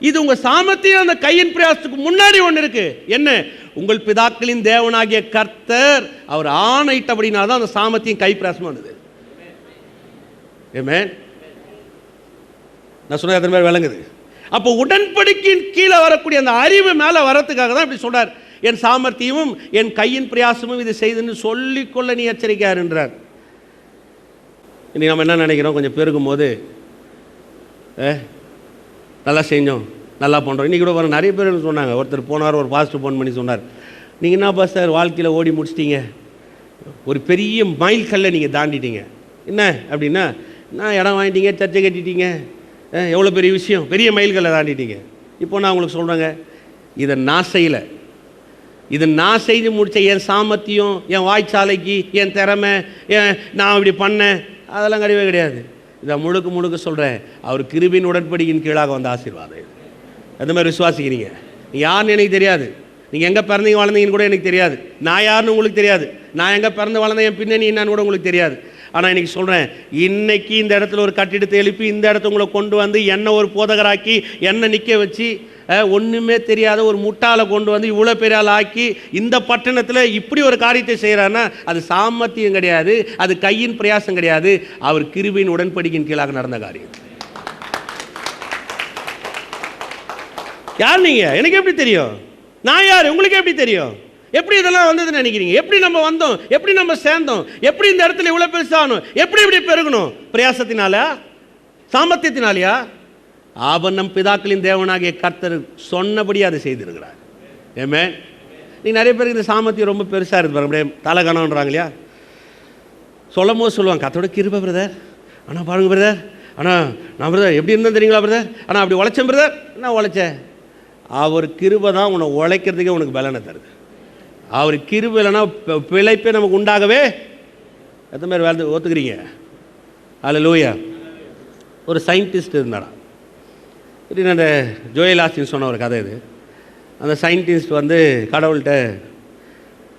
இது உங்கள் சாமர்த்தியம் அந்த கையின் பிரயாசத்துக்கு முன்னாடி ஒன்று இருக்கு. என்ன? உங்கள் பிதாக்களின் தேவனாகிய கர்த்தர் அவர் ஆணையிட்டபடினா தான் அந்த சாமர்த்தியம் கை பிரயாசம் வந்தது. ஆமென். நான் சொன்ன எத்தனை பேர் விளங்குது? அப்போ உடன்படிக்கையின் கீழே வரக்கூடிய அந்த அறிவு மேலே வரத்துக்காக தான் இப்படி சொல்றார், என் சாமர்த்தியமும் என் கையின் பிரயாசமும் இது செய்துன்னு சொல்லிக்கொள்ள நீ எச்சரிக்கையார் என்றார். இன்னைக்கு நம்ம என்ன நினைக்கிறோம்? கொஞ்சம் பெருகும் போது நல்லா செஞ்சோம், நல்லா பண்ணுறோம். இன்றைக்கி கூட பாருங்கள், நிறைய பேர் சொன்னாங்க. ஒருத்தர் போனார், ஒரு பாஸ்டர் ஃபோன் பண்ணி சொன்னார், நீங்கள் என்ன பாஸ்டர் வாழ்க்கையில் ஓடி முடிச்சிட்டீங்க, ஒரு பெரிய மைல் கல்லை நீங்கள் தாண்டிட்டீங்க. என்ன அப்படின்னா, நான் இடம் வாங்கிட்டீங்க, சர்ச்சை கட்டிட்டீங்க, எவ்வளோ பெரிய விஷயம், பெரிய மைல் கல்லை தாண்டிட்டீங்க. இப்போ நான் உங்களுக்கு சொல்கிறேங்க, இதை நான் செய்யலை. இது நான் செய்து முடித்த என் சாமர்த்தியம், என் வாய்ச்சாலைக்கு, என் திறமை, நான் இப்படி பண்ணேன், அதெல்லாம் கிடையவே கிடையாது. இதை முழுக்க முழுக்க சொல்கிறேன், அவர் கிருபையின் உடன்படிக்கையின் கீழாக வந்த ஆசீர்வாதம். அந்த மாதிரி விசுவாசிக்கிறீங்க. யாருன்னு எனக்கு தெரியாது, நீங்கள் எங்கே பிறந்தீங்க வளர்ந்தீங்கன்னு கூட எனக்கு தெரியாது, நான் யாருன்னு உங்களுக்கு தெரியாது, நான் எங்கே பிறந்து வளர்ந்தேன் என் பின்னணி என்னன்னு கூட உங்களுக்கு தெரியாது. ஆனால் இன்றைக்கி சொல்கிறேன், இன்றைக்கி இந்த இடத்துல ஒரு கட்டிடத்தை எழுப்பி இந்த இடத்த உங்களை கொண்டு வந்து என்ன ஒரு போதகராக்கி என்ன நிற்க வச்சு ஒன்றுமே தெரியாத ஒரு முட்டாளை கொண்டு வந்து இவ்வளோ பெரிய ஆள் ஆக்கி இந்த பட்டணத்தில் இப்படி ஒரு காரியத்தை செய்கிறான்னா அது சாமர்த்தியம் கிடையாது, அது கையின் பிரயாசம் கிடையாது, அவர் கிருபையின் உடன்படிக்கையின் கீழாக நடந்த காரியம். யார் நீங்கள்? எனக்கு எப்படி தெரியும்? நான் யார்? உங்களுக்கு எப்படி தெரியும்? எப்படி இதெல்லாம் வந்ததுன்னு நினைக்கிறீங்க? எப்படி நம்ம வந்தோம்? எப்படி நம்ம சேர்ந்தோம்? எப்படி இந்த இடத்துல இவ்வளோ பெருசாகணும்? எப்படி இப்படி பெருகணும்? பிரயாசத்தினால? சாமர்த்தியத்தினாலையா? நம் பிதாக்களின் தேவனாகிய கர்த்தர் சொன்னபடி அதை செய்திருக்கிறார். ஏமே நீ நிறைய பேருக்கு இந்த சாமர்த்தியம் ரொம்ப பெருசாக இருக்குது பாருங்க, அப்படியே தலைகணன்றாங்க இல்லையா? சொல்லும் போது சொல்லுவாங்க, கர்த்தரோட கிருபை பிரதர், ஆனால் பாருங்க பிரதர், ஆனால் நான் பிரதர் எப்படி இருந்தேன் தெரியுங்களா பிரதர், ஆனால் அப்படி உழைச்சேன் பிரதர், நான் உழைச்சேன். அவர் கிருபை தான் உன்னை உழைக்கிறதுக்கே உனக்கு பலனை தருது. அவர் கிருபை இல்லைன்னா பிழைப்பே நமக்கு உண்டாகவே. எத்தனை பேர் வேலை ஒத்துக்கிறீங்க? அல்லேலூயா. ஒரு சயின்டிஸ்ட் இருந்தாரா, இப்படி அந்த ஜோயல் ஆஸ்டின் சொன்ன ஒரு கதை இது. அந்த சயின்டிஸ்ட் வந்து கடவுள்கிட்ட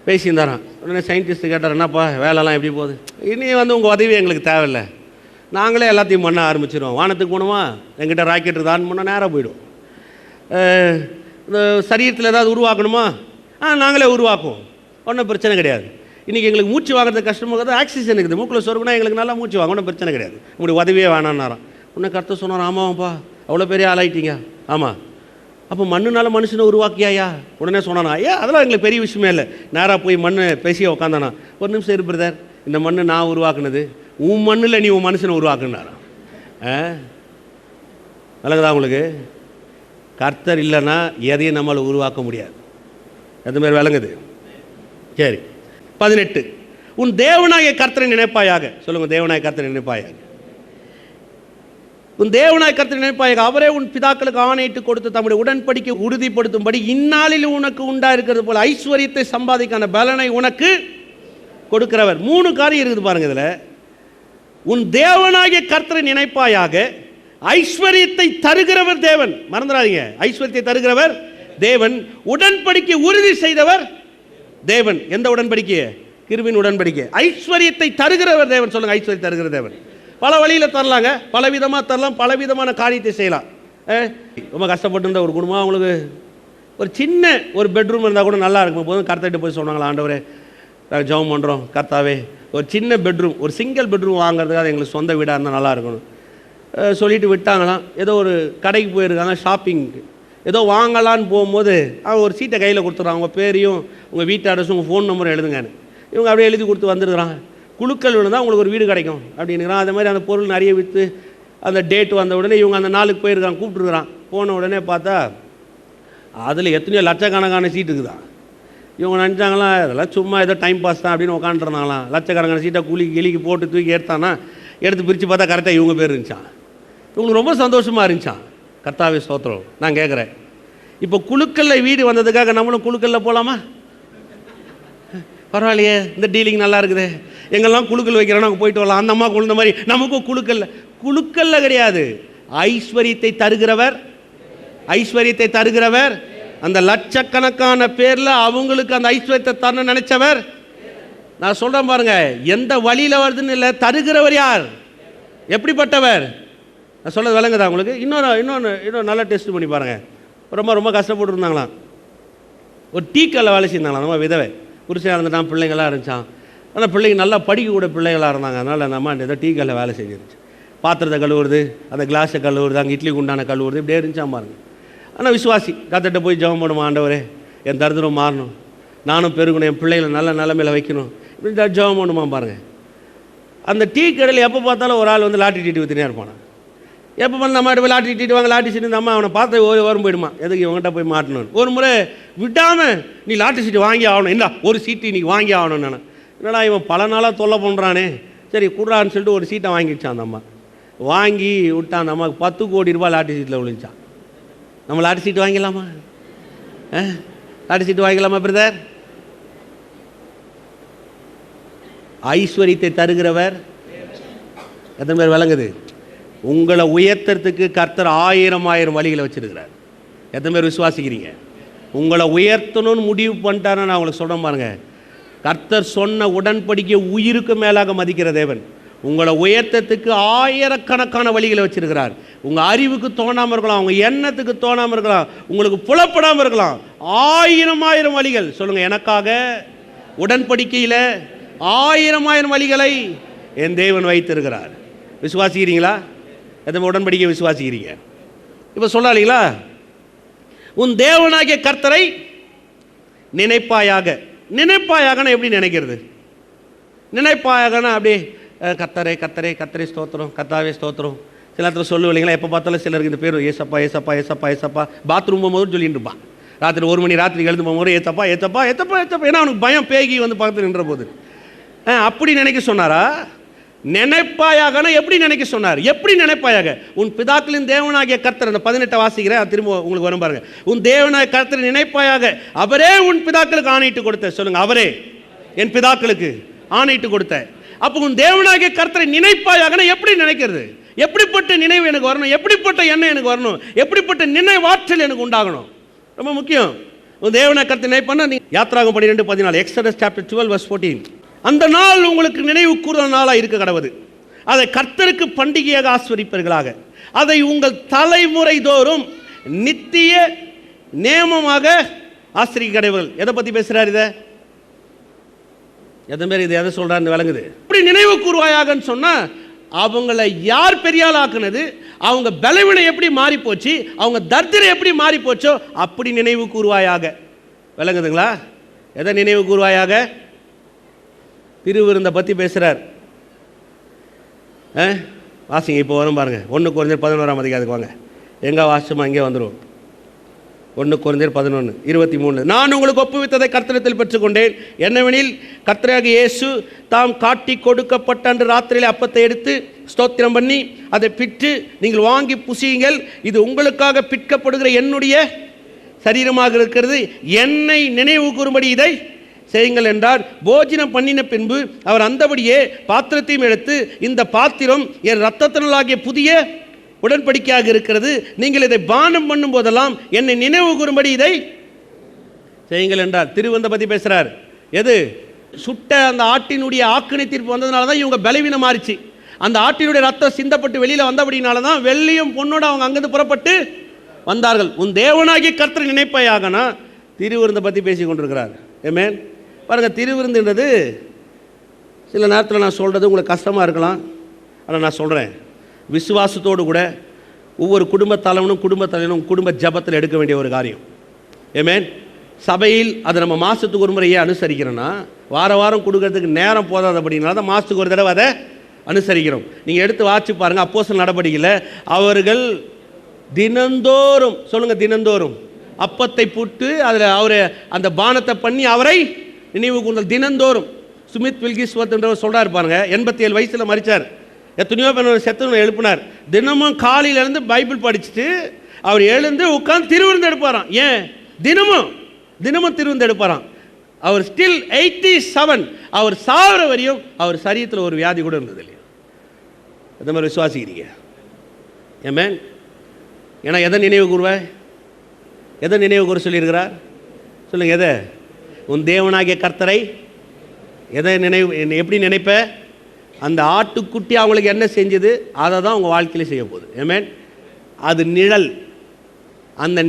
பேசியிருந்தாரான். உடனே சயின்டிஸ்ட்டு கேட்டார், என்னப்பா வேலைலாம் எப்படி போகுது? இனி வந்து உங்கள் உதவி எங்களுக்கு தேவையில்லை, நாங்களே எல்லாத்தையும் பண்ண ஆரம்பிச்சிடுவோம். வானத்துக்கு போகணுமா, எங்கிட்ட ராக்கெட் இருக்குதான்னு பண்ணால் நேராக போயிடும். இந்த சரீரத்தில் ஏதாவது உருவாக்கணுமா, நாங்களே உருவாக்குவோம், ஒன்றும் பிரச்சனை கிடையாது. இன்றைக்கி எங்களுக்கு மூச்சு வாங்குறது கஷ்டமாக இருக்குது, ஆக்சிஜன் இருக்குது, மூக்கில் சொருகுனா எங்களுக்கு நல்லா மூச்சு வாங்க, ஒன்றும் பிரச்சனை கிடையாது, உங்களுக்கு உதவியே வேணான்னாராம். உன்னை கருத்து சொன்னார், ஆமாப்பா அவ்வளோ பெரிய ஆளாயிட்டீங்க. ஆமாம், அப்போ மண்ணுனால மனுஷனை உருவாக்கியாயா? உடனே சொன்னானா, அதெல்லாம் எங்களுக்கு பெரிய விஷயமே இல்லை. நேராக போய் மண் பேசிய உட்காந்தானா, ஒரு நிமிஷம் இரு பிரதர், இந்த மண் நான் உருவாக்குனது, உன் மண்ணில் நீ உன் மனுஷனை உருவாக்குனாராம். நல்லதா உங்களுக்கு? கர்த்தர் இல்லைன்னா எதையும் நம்மளை உருவாக்க முடியாது. எந்த மாதிரி விளங்குது? சரி, 18 உன் தேவனாகிய கர்த்தரை நினைப்பாயாக. சொல்லுங்கள், தேவனாகிய கர்த்தரை நினைப்பாயாக. உன் தேவனாகிய கர்த்தரை நினைப்பாயாக, அவரே உன் பிதாக்களுக்கு ஆணையிட்டு கொடுத்து தம்முடைய உடன்படிக்கை உறுதிப்படுத்தும்படி இந்நாளில் உனக்கு உண்டா இருக்கிறது போல ஐஸ்வர்யத்தை சம்பாதிக்கான பலனை உனக்கு கொடுக்கிறவர். 3 காரியம் இருக்குது பாருங்க இதில். உன் தேவனாகிய கர்த்தரை நினைப்பாயாக, ஐஸ்வர்யத்தை தருகிறவர் தேவன், மறந்துடாதீங்க, ஐஸ்வர்யத்தை தருகிறவர் தேவன், உடன்படிக்கை உறுதி செய்தவர் தேவன். எந்த உடன்படிக்கை? கிருபையின் உடன்படிக்கை. ஐஸ்வர்யத்தை தருகிறவர் தேவன். சொல்லுங்க, ஐஸ்வர்யத்தை தருகிற தேவன். பல வழியில் தரலாங்க, பல விதமாக தரலாம், பல விதமான காரியத்தை செய்யலாம். ரொம்ப கஷ்டப்பட்டு இருந்த ஒரு குடும்பம், அவங்களுக்கு ஒரு சின்ன ஒரு பெட்ரூம் இருந்தால் கூட நல்லா இருக்கும். போதும் கர்த்தர்கிட்ட போய் சொன்னாங்களா, ஆண்டவரே நாங்கள் ஜெபம் பண்ணுறோம், கர்த்தாவே ஒரு சின்ன பெட்ரூம், ஒரு சிங்கிள் பெட்ரூம் வாங்குறதுக்காக எங்களுக்கு சொந்த வீடாக இருந்தால் நல்லா இருக்கணும் சொல்லிட்டு விட்டாங்களாம். ஏதோ ஒரு கடைக்கு போயிருக்காங்க, ஷாப்பிங்க்கு ஏதோ வாங்கலான்னு போகும்போது அவங்க ஒரு சீட்டை கையில் கொடுத்துட்றாங்க, உங்கள் பேரையும் உங்கள் வீட்டு அட்ரஸும் உங்கள் ஃபோன் நம்பரும் எழுதுங்கன்னு. இவங்க அப்படியே எழுதி கொடுத்து வந்துருக்குறாங்க. குழுக்கள் விழுந்தால் உங்களுக்கு ஒரு வீடு கிடைக்கும் அப்படின்னுறான். அதே மாதிரி அந்த பொருள் நிறைய விற்று அந்த டேட் வந்த உடனே இவங்க அந்த நாளுக்கு போயிருக்காங்க, கூப்பிட்டுருக்குறான். போன உடனே பார்த்தா அதில் எத்தனையோ லட்சக்கணக்கான சீட்டு இருக்குதான். இவங்க நினச்சாங்களாம் அதெல்லாம் சும்மா ஏதோ டைம் பாஸ் தான் அப்படின்னு உட்காந்துருந்தாங்களாம். லட்சக்கணக்கான சீட்டை கிளிக்கு போட்டு தூக்கி எடுத்தானா, எடுத்து பிரித்து பார்த்தா கரெக்டாக இவங்க பேர் இருந்துச்சான். இவங்களுக்கு ரொம்ப சந்தோஷமாக இருந்துச்சான். கர்த்தாவே ஸ்தோத்திரம். நான் கேட்குறேன், இப்போ குழுக்களில் வீடு வந்ததுக்காக நம்மளும் குழுக்களில் போகலாமா? பரவாயில்லையே, இந்த டீலிங் நல்லா இருக்குது, எங்கெல்லாம் குழுக்கள் வைக்கிறோம் நாங்கள் போயிட்டு வரலாம். அந்த அம்மா குழுந்த மாதிரி நமக்கும் குழுக்களில் கிடையாது. ஐஸ்வர்யத்தை தருகிறவர், ஐஸ்வர்யத்தை தருகிறவர், அந்த லட்சக்கணக்கான பேரில் அவங்களுக்கு அந்த ஐஸ்வர்யத்தை தரணும்னு நினைச்சவர். நான் சொல்கிறேன் பாருங்க, எந்த வழியில் வருதுன்னு இல்லை, தருகிறவர் யார், எப்படிப்பட்டவர். நான் சொல்கிறது விளங்குதா உங்களுக்கு? இன்னொன்று நல்லா டெஸ்ட் பண்ணி பாருங்கள். ரொம்ப கஷ்டப்பட்டு இருந்தாங்களாம். ஒரு டீக்கல்ல வேலை செய்தாங்களாம். நம்ம விதவை புருஷன் இருந்துட்டான், பிள்ளைங்களாம் இருந்துச்சான். ஆனால் பிள்ளைங்க நல்லா படிக்கக்கூட பிள்ளைங்களாக இருந்தாங்க. அதனால் அந்த அம்மா ஏதோ டீக்கல்ல வேலை செஞ்சிருச்சு. பாத்திரத்தை கழுவுறது, அந்த கிளாஸை கழுவுறது, அங்கே இட்லி குண்டான கழுவுறது, இப்படியே இருந்துச்சான் பாருங்க. ஆனால் விசுவாசி கர்த்தர்கிட்ட போய் ஜெபம் பண்ணுமா, ஆண்டவரே என் தரித்திரம் மாறணும், நானும் பெருகணும், என் பிள்ளைகளை நல்ல நிலைமையில் வைக்கணும், இப்படி ஜெபம் பண்ணுமா பாருங்கள். அந்த டீ கடையில் எப்போ பார்த்தாலும் ஒரு ஆள் வந்து லாட்டி டீட்டி ஊற்றினே இருப்பானா. எப்போ பண்ண நம்ம போய் லாட்டி டீட்டி வாங்க, லாட்டி சீட்டு இந்த அம்மா அவனை பார்த்து வரும் போயிடுமா, எதுக்கு இவங்ககிட்ட போய் மாட்டணும். ஒரு முறை விடாமல் நீ லாட்டி சீட்டு வாங்கி ஆகணும், இல்லை ஒரு சீட்டு இன்றைக்கி வாங்கி ஆகணும். நான் என்னடா இவன் பல நாளாக தொல்லை பண்ணுறானே, சரி குடுறான்னு சொல்லிட்டு ஒரு சீட்டை வாங்கிடுச்சான் அந்த அம்மா. வாங்கி விட்டான் அந்த அம்மாவுக்கு 10 கோடி ரூபாய் லாட்டரி சீட்டில் விழுந்துச்சான். நம்ம லாட்டரி சீட்டு வாங்கிடலாமா? லாட்டரி சீட்டு வாங்கிக்கலாமா பிரதர்? ஐஸ்வர்யத்தை தருகிறவர் எத்தனை பேர் விளங்குது? உங்களை உயர்த்துறதுக்கு கர்த்தர் 1000 வழிகளை வச்சிருக்கிறார். எத்தனை பேர் விசுவாசிக்கிறீங்க? உங்களை உயர்த்தணும்னு முடிவு பண்ணிட்டாருன்னு நான் உங்களுக்கு சொல்கிறேன் பாருங்க. கர்த்தர் சொன்ன உடன்படிக்கை உயிருக்கு மேலாக மதிக்கிற தேவன் உங்களை உயர்த்தத்துக்கு 1000கணக்கான வழிகளை வச்சிருக்கிறார். உங்கள் அறிவுக்கு தோணாமல் இருக்கலாம், உங்கள் எண்ணத்துக்கு தோணாமல் இருக்கலாம், உங்களுக்கு புலப்படாமல் இருக்கலாம். 1000 வழிகள் சொல்லுங்கள். எனக்காக உடன்படிக்கையில் 1000 வழிகளை என் தேவன் வைத்திருக்கிறார். விசுவாசிக்கிறீங்களா? எத்தனை உடன்படிக்கை விசுவாசிக்கிறீங்க? இப்போ சொல்லாலீங்களா, உன் தேவனாகிய கர்த்தரை நினைப்பாயாக. நினைப்பாயாகனா எப்படி நினைக்கிறது? நினைப்பாயாகனா அப்படியே கர்த்தரே கர்த்தரே கர்த்தரே ஸ்தோத்திரம், கர்த்தாவே ஸ்தோத்திரம். சில இடத்துல சொல்லுவோம் இல்லைங்களா, எப்போ பார்த்தாலும் சிலருக்கு இந்த பேர் ஏசப்பா ஏசப்பா ஏசப்பா ஏசப்பா. பாத்ரூம் போகும்போது சொல்லிட்டு இருப்பான். ராத்திரி 1 மணி ராத்திரி எழுந்து போகும்போது ஏத்தப்பா ஏத்தப்பா ஏத்தப்பா ஏத்தப்பா. ஏன்னா அவனுக்கு பயம், பேகி வந்து பக்கத்தில் நின்ற போது. அப்படி நினைக்க சொன்னாரா? நினைப்பாயாகனா எப்படி நினைக்க சொன்னார்? எப்படி நினைப்பாயாக? உன் பிதாக்களின் தேவனாகிய கர்த்தர், அந்த 18 வாசிக்கிறேன், திரும்ப உங்களுக்கு வரும் பாருங்க. உன் தேவனாகிய கர்த்தர் நினைப்பாயாக, அவரே உன் பிதாக்களுக்கு ஆணையிட்டு கொடுத்த. சொல்லுங்க, அவரே என் பிதாக்களுக்கு ஆணையிட்டு கொடுத்த. அப்போ உன் தேவனாகிய கர்த்தரை நினைப்பாயாகனா எப்படி நினைக்கிறது? எப்படிப்பட்ட நினைவு எனக்கு வரணும்? எப்படிப்பட்ட எண்ணம் எனக்கு வரணும்? எப்படிப்பட்ட நினைவாற்றல் எனக்கு உண்டாகணும்? ரொம்ப முக்கியம். உன் தேவனாகிய கர்த்தரை நினைப்பானா, நீ யாத்திராகமம் 12:14, எக்ஸோடஸ் சாப்டர் 12:14. அந்த நாள் உங்களுக்கு நினைவு கூறுற நாளாக இருக்க கடவுது. அதை கர்த்தருக்கு பண்டிகையாக ஆஸ்வதிப்பீர்களாக. அதை உங்கள் தலைமுறை தோறும் நித்திய நேமமாக ஆசிரிக்க கடவுள். எதை பற்றி பேசுகிறார்? இதை எத்தனை பேர் இது எதை சொல்கிறான்னு விளங்குது? இப்படி நினைவு கூறுவாயாகன்னு சொன்னால் அவங்கள யார் பெரியால் ஆக்குனது, அவங்க பலவீனம் எப்படி மாறி போச்சு, அவங்க தர்திரம் எப்படி மாறி போச்சோ அப்படி நினைவு கூறுவாயாக. விளங்குதுங்களா? எதை நினைவு கூறுவாயாக? திருவிருந்தை பற்றி பேசுகிறார். வாசிங்க, இப்போ வரும் பாருங்கள். 1 கொரிந்தியர் 11ஆம் அதிகாரத்துக்கு வாங்க. எங்கே வாசிச்சோமா இங்கே வந்துடும். 1 கொரிந்தியர் 11:23. நான் உங்களுக்கு ஒப்புவித்ததை கர்த்தரிடத்தில் பெற்றுக்கொண்டேன். என்னவெனில் கர்த்தராகிய இயேசு தாம் காட்டி கொடுக்கப்பட்ட அன்று ராத்திரியில் அப்பத்தை எடுத்து ஸ்தோத்திரம் பண்ணி அதை பிட்டு, நீங்கள் வாங்கி புசியுங்கள், இது உங்களுக்காக பிற்கப்படுகிற என்னுடைய சரீரமாக இருக்கிறது, என்னை நினைவு கூறும்படி இதை செய்யுங்கள் என்றார். போஜனம் பண்ணின பின்பு அவர் அந்தபடியே பாத்திரத்தையும் எடுத்து, இந்த பாத்திரம் என் இரத்தத்தினாலாகிய புதிய உடன்படிக்கையாக இருக்கிறது, நீங்கள் இதை பானம் பண்ணும் போதெல்லாம் என்னை நினைவு கூறும்படி இதை செய்யுங்கள் என்றார். திருவந்த பற்றி பேசுகிறார். எது? சுட்ட அந்த ஆட்டினுடைய ஆக்கினை தீர்ப்பு வந்ததுனால தான் இவங்க பலவீனம் மாறிச்சு. அந்த ஆட்டினுடைய ரத்தம் சிந்தப்பட்டு வெளியில் வந்தபடினால தான் வெள்ளியும் பொண்ணோட அவங்க அங்கிருந்து புறப்பட்டு வந்தார்கள். உன் தேவனாகிய கர்த்தரை நினைப்பாயாகனா திருவிருந்தை பற்றி பேசி கொண்டிருக்கிறார். ஆமென். பாருங்கள், திருவிருந்துன்றது சில நேரத்தில் நான் சொல்கிறது உங்களுக்கு கஷ்டமாக இருக்கலாம். ஆனால் நான் சொல்கிறேன், விசுவாசத்தோடு கூட ஒவ்வொரு குடும்ப தலைவனும் குடும்ப ஜபத்தில் எடுக்க வேண்டிய ஒரு காரியம். ஆமென். சபையில் அதை நம்ம மாதத்துக்கு ஒரு முறையே அனுசரிக்கிறோன்னா, வாரம் கொடுக்கறதுக்கு நேரம் போதாதபடினால தான் மாதத்துக்கு ஒரு தடவை அதை அனுசரிக்கிறோம். நீங்கள் எடுத்து வாட்சி பாருங்கள். அப்போஸ்தலர் நடபடிக்கையில் அவர்கள் தினந்தோறும், சொல்லுங்கள், தினந்தோறும் அப்பத்தை புட்டு அதில் அவர் அந்த பானத்தை பண்ணி அவரை நினைவு கூர்ந்தால். தினந்தோறும். சுமித் வில்கிஸ்வத் என்றவர் சொல்கிறார் பாருங்க, 87 வயசில் மரித்தார். எத்தனையோ பேர் செத்து எழுப்பினார். தினமும் காலையிலேருந்து பைபிள் படிச்சுட்டு அவர் எழுந்து உட்காந்து திருவிருந்து எடுப்பாராம். ஏன்? தினமும் திருவிருந்து எடுப்பாராம். அவர் ஸ்டில் 87. அவர் சாகிற வரையும் அவர் சரீரத்தில் ஒரு வியாதி கூட இருந்தது இல்லையா? இந்த மாதிரி விசுவாசிக்கிறீங்க? ஆமென். ஏன்னா எதை நினைவு கூறுவாய்? எதை நினைவு கூற சொல்லியிருக்கிறார்? சொல்லுங்கள், எதை? உன் தேவனாகிய கர்த்தரை எதை எப்படி நினைப்ப? அந்த ஆட்டுக்குட்டி அவங்களுக்கு என்ன செஞ்சது அதை தான் உங்கள் வாழ்க்கையில் செய்ய போகுது. ஆமென். அது நிழல். அந்த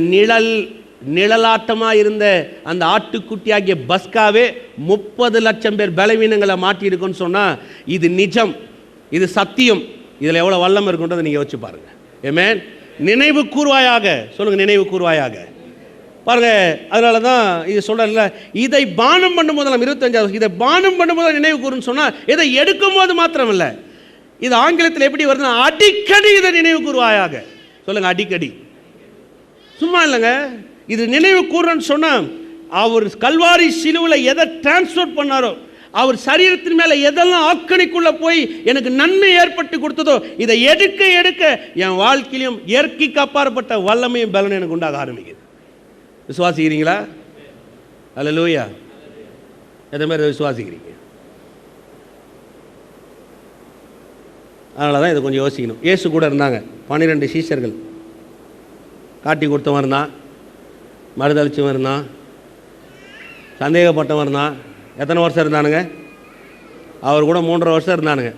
நிழலாட்டமாக இருந்த அந்த ஆட்டுக்குட்டி ஆகிய பஸ்காவே 30 லட்சம் பேர் பலவீனங்களை மாட்டியிருக்குன்னு சொன்னால் இது நிஜம், இது சத்தியம். இதில் எவ்வளோ வல்லம் இருக்குன்றதை நீங்கள் வச்சு பாருங்கள். ஆமென். நினைவு கூர்வாயாக. சொல்லுங்கள், நினைவு கூர்வாயாக. பாருங்க, அதனால தான் இது சொல்கிறேன்ல, இதை பானம் பண்ணும் போதெல்லாம் 25 இதை பானம் பண்ணும் போது நினைவு கூறுன்னு சொன்னால் இதை எடுக்கும் போது மாத்திரம் இல்லை. இது ஆங்கிலத்தில் எப்படி வருதுன்னா அடிக்கடி இதை நினைவு கூறுவாயாக. சொல்லுங்கள், அடிக்கடி. சும்மா இல்லைங்க. இது நினைவு கூறுன்னு சொன்னால் அவர் கல்வாரி சிலுவையில் எதை டிரான்ஸ்ஃபர் பண்ணாரோ அவர் சரீரத்தின் மேலே எதெல்லாம் ஆக்கணிக்குள்ளே போய் எனக்கு நன்மை ஏற்பட்டு கொடுத்ததோ இதை எடுக்க எடுக்க என் வாழ்க்கையிலும் இயற்கைக்கு அப்பாற்பட்ட வல்லமையும் பலனும் எனக்கு உண்டாக ஆரம்பிக்குது. விசுவாசிக்கிறீங்களா? அல்லேலூயா. எதை மாதிரி விசுவாசிக்கிறீங்க? அதனால தான் இதை கொஞ்சம் யோசிக்கணும். இயேசு கூட இருந்தாங்க 12 சீஷர்கள். காட்டி கொடுத்தவன் இருந்தான், மறுதளிச்சவன் இருந்தான், சந்தேகப்பட்டவன் இருந்தான். எத்தனை வருஷம் இருந்தானுங்க? அவர் கூட 3.5 வருஷம் இருந்தானுங்க.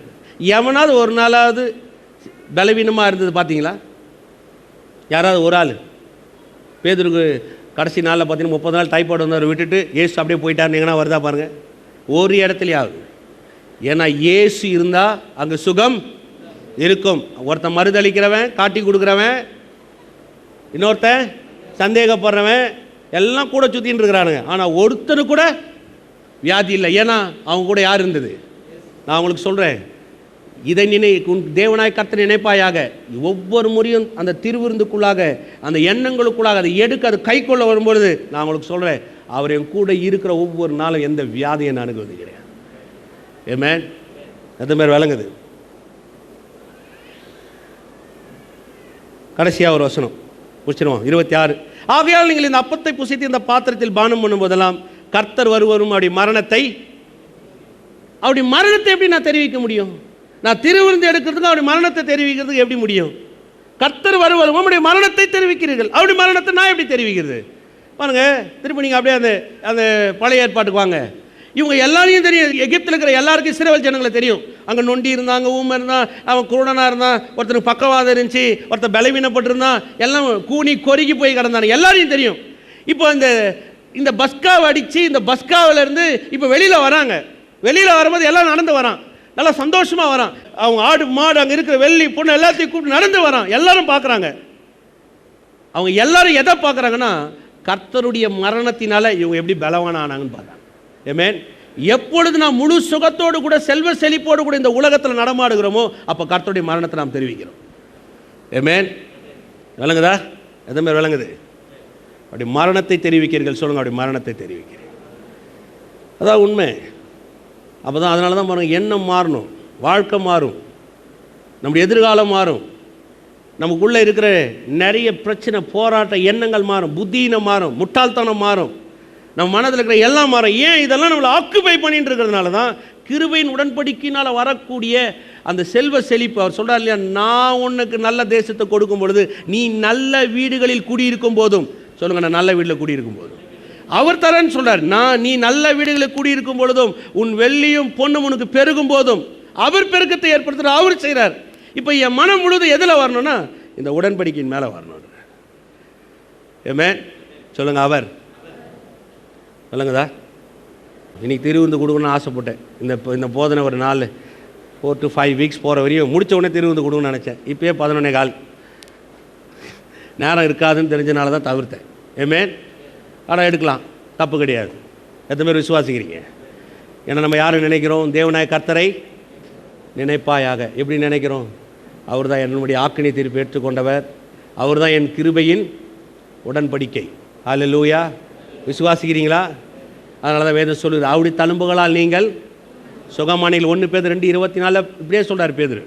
எவனாவது ஒரு நாளாவது பலவீனமாக இருந்தது பார்த்தீங்களா? யாராவது ஒரு ஆள்? பேதுருக்கு கடைசி நாளில் பார்த்தீங்கன்னா 30 நாள் டைப்பாய்டு வந்தவர் விட்டுட்டு இயேசு அப்படியே போயிட்டாருன்னு எங்கன்னா வருதா பாருங்கள்? ஒரு இடத்துலையாவது. ஏன்னா இயேசு இருந்தால் அங்கே சுகம் இருக்கும். ஒருத்தன் மறுதளிக்கிறவன், காட்டி கொடுக்குறவன், இன்னொருத்தன் சந்தேகப்படுறவன் எல்லாம் கூட சுற்றின்னு இருக்கிறானுங்க. ஆனால் ஒருத்தனு கூட வியாதி இல்லை. ஏன்னா அவங்க கூட யார் இருந்தது? நான் உங்களுக்கு சொல்கிறேன், இதை தேவனாய் கர்த்தர் நினைப்பாயாக. ஒவ்வொரு முறையும் அந்த திருவிருந்துக்குள்ளாக, அந்த எண்ணங்களுக்குள்ளாக அதை எடுக்க, அது கை கொள்ள வரும்பொழுது நான் உங்களுக்கு சொல்கிறேன், அவர் என் கூட இருக்கிற ஒவ்வொரு நாளும் எந்த வியாதியை நான் அனுபவிக்கிறது கிடையாது. ஆமென். அது மாதிரி விளங்குது. கடைசியாக ஒரு வசனம் முடிச்சிடுவோம். 26. ஆகையால் நீங்கள் இந்த அப்பத்தை புசித்து இந்த பாத்திரத்தில் பானம் பண்ணும் போதெல்லாம் கர்த்தர் வருவரும் அப்படி மரணத்தை எப்படி நான் தெரிவிக்க முடியும்? நான் திருவிருந்து எடுக்கிறதுக்கு அப்படி மரணத்தை தெரிவிக்கிறதுக்கு எப்படி முடியும்? கர்த்தர் வருவரும் நம்முடைய மரணத்தை தெரிவிக்கிறீர்கள். அப்படி மரணத்தை நான் எப்படி தெரிவிக்கிறது? பாருங்க, திருப்பி நீங்கள் அப்படியே அந்த பழைய ஏற்பாட்டுக்கு வாங்க. இவங்க எல்லாரையும் தெரியும். எகிப்தில் இருக்கிற எல்லாருக்கும் இஸ்ரவேல் ஜனங்களை தெரியும். அங்கே நொண்டி இருந்தாங்க, ஊமை இருந்தான், அவன் குருடனாக இருந்தான், ஒருத்தனுக்கு பக்கவாதம் இருந்துச்சு, ஒருத்தர் பலவீனப்பட்டிருந்தான், எல்லாம் கூனி கொறுகி போய் கிடந்தாங்க. எல்லாரையும் தெரியும். இப்போ இந்த பஸ்காவை அடித்து இந்த பஸ்காவிலேருந்து இப்போ வெளியில் வராங்க. வெளியில் வரும்போது எல்லாம் நடந்து வரான், நல்லா சந்தோஷமாக வரான். அவங்க ஆடு மாடு அங்கே இருக்கிற வெள்ளி பொண்ணு எல்லாத்தையும் கூப்பிட்டு நடந்து வரான். எல்லாரும் பார்க்குறாங்க. அவங்க எல்லாரும் எதை பார்க்குறாங்கன்னா, கர்த்தருடைய மரணத்தினால இவங்க எப்படி பலவான ஆனாங்கன்னு பார்த்தாங்க. ஆமென். எப்பொழுது நாம் முழு சுகத்தோடு கூட செல்வ செழிப்போடு கூட இந்த உலகத்தில் நடமாடுகிறோமோ அப்போ கர்த்தருடைய மரணத்தை நாம் தெரிவிக்கிறோம். ஆமென். விளங்குதா? எது மாதிரி விளங்குது? அப்படி மரணத்தை தெரிவிக்கிறீர்கள். சொல்லுங்க, அப்படி மரணத்தை தெரிவிக்கிறீர்கள். அதான் உண்மை. அப்போ தான் அதனால தான் பாருங்கள், எண்ணம் மாறணும், வாழ்க்கை மாறும், நம்முடைய எதிர்காலம் மாறும், நமக்குள்ளே இருக்கிற நிறைய பிரச்சனை, போராட்ட எண்ணங்கள் மாறும், புத்தியினம் மாறும், முட்டாள்தனம் மாறும், நம்ம மனதில் இருக்கிற எல்லாம் மாறும். ஏன்? இதெல்லாம் நம்மளை ஆக்குபை பண்ணிட்டு இருக்கிறதுனால தான். கிருபையின் உடன்படிக்கையினால் வரக்கூடிய அந்த செல்வ செழிப்பு, அவர் சொல்கிறார் இல்லையா, நான் உனக்கு நல்ல தேசத்தை கொடுக்கும் பொழுது நீ நல்ல வீடுகளில் குடியிருக்கும் போதும், சொல்லுங்க, நான் நல்ல வீட்டில் குடியிருக்கும் போதும் அவர் தரேன்னு சொல்கிறார். நீ நல்ல வீடுகளில் குடியிருக்கும் பொழுதும் உன் வெள்ளியும் பொண்ணும் உனக்கு பெருகும் போதும் அவர் பெருக்கத்தை ஏற்படுத்துகிறார், அவர் செய்கிறார். இப்போ என் மனம் முழுதும் எதில் வரணும்னா இந்த உடன்படிக்கையின் மேலே வரணும். ஆமென். சொல்லுங்க, அவர். சொல்லுங்கதா. இன்னைக்கு திருவிருந்து கொடுக்கணும்னு ஆசைப்பட்டேன். இந்த போதனை ஒரு 4 to 5 வீக்ஸ் போகிற வரையும் முடித்த உடனே திருவிருந்து கொடுக்கணும்னு நினச்சேன். இப்போயே 11:15 நேரம் இருக்காதுன்னு தெரிஞ்சனால தான் தவிர்த்தேன். ஆமென். ஆனால் எடுக்கலாம், தப்பு கிடையாது. எத்தனை பேர் விசுவாசிக்கிறீங்க? ஏன்னா நம்ம யாரும் நினைக்கிறோம்? தேவனாய கர்த்தரை நினைப்பாயாக. எப்படி நினைக்கிறோம்? அவர் தான் என்னுடைய ஆக்கினை தீர்ப்பு ஏற்றுக்கொண்டவர், அவர் தான் என் கிருபையின் உடன்படிக்கை. ஹல்லேலூயா. விசுவாசிக்கிறீங்களா? அதனால தான் வேதம் சொல்லுது, அவருடைய தழும்புகளால் நீங்கள் சுகமானீர்கள். 1 பேதுரு 2:24 இப்படியே சொல்கிறார் பேதுரு.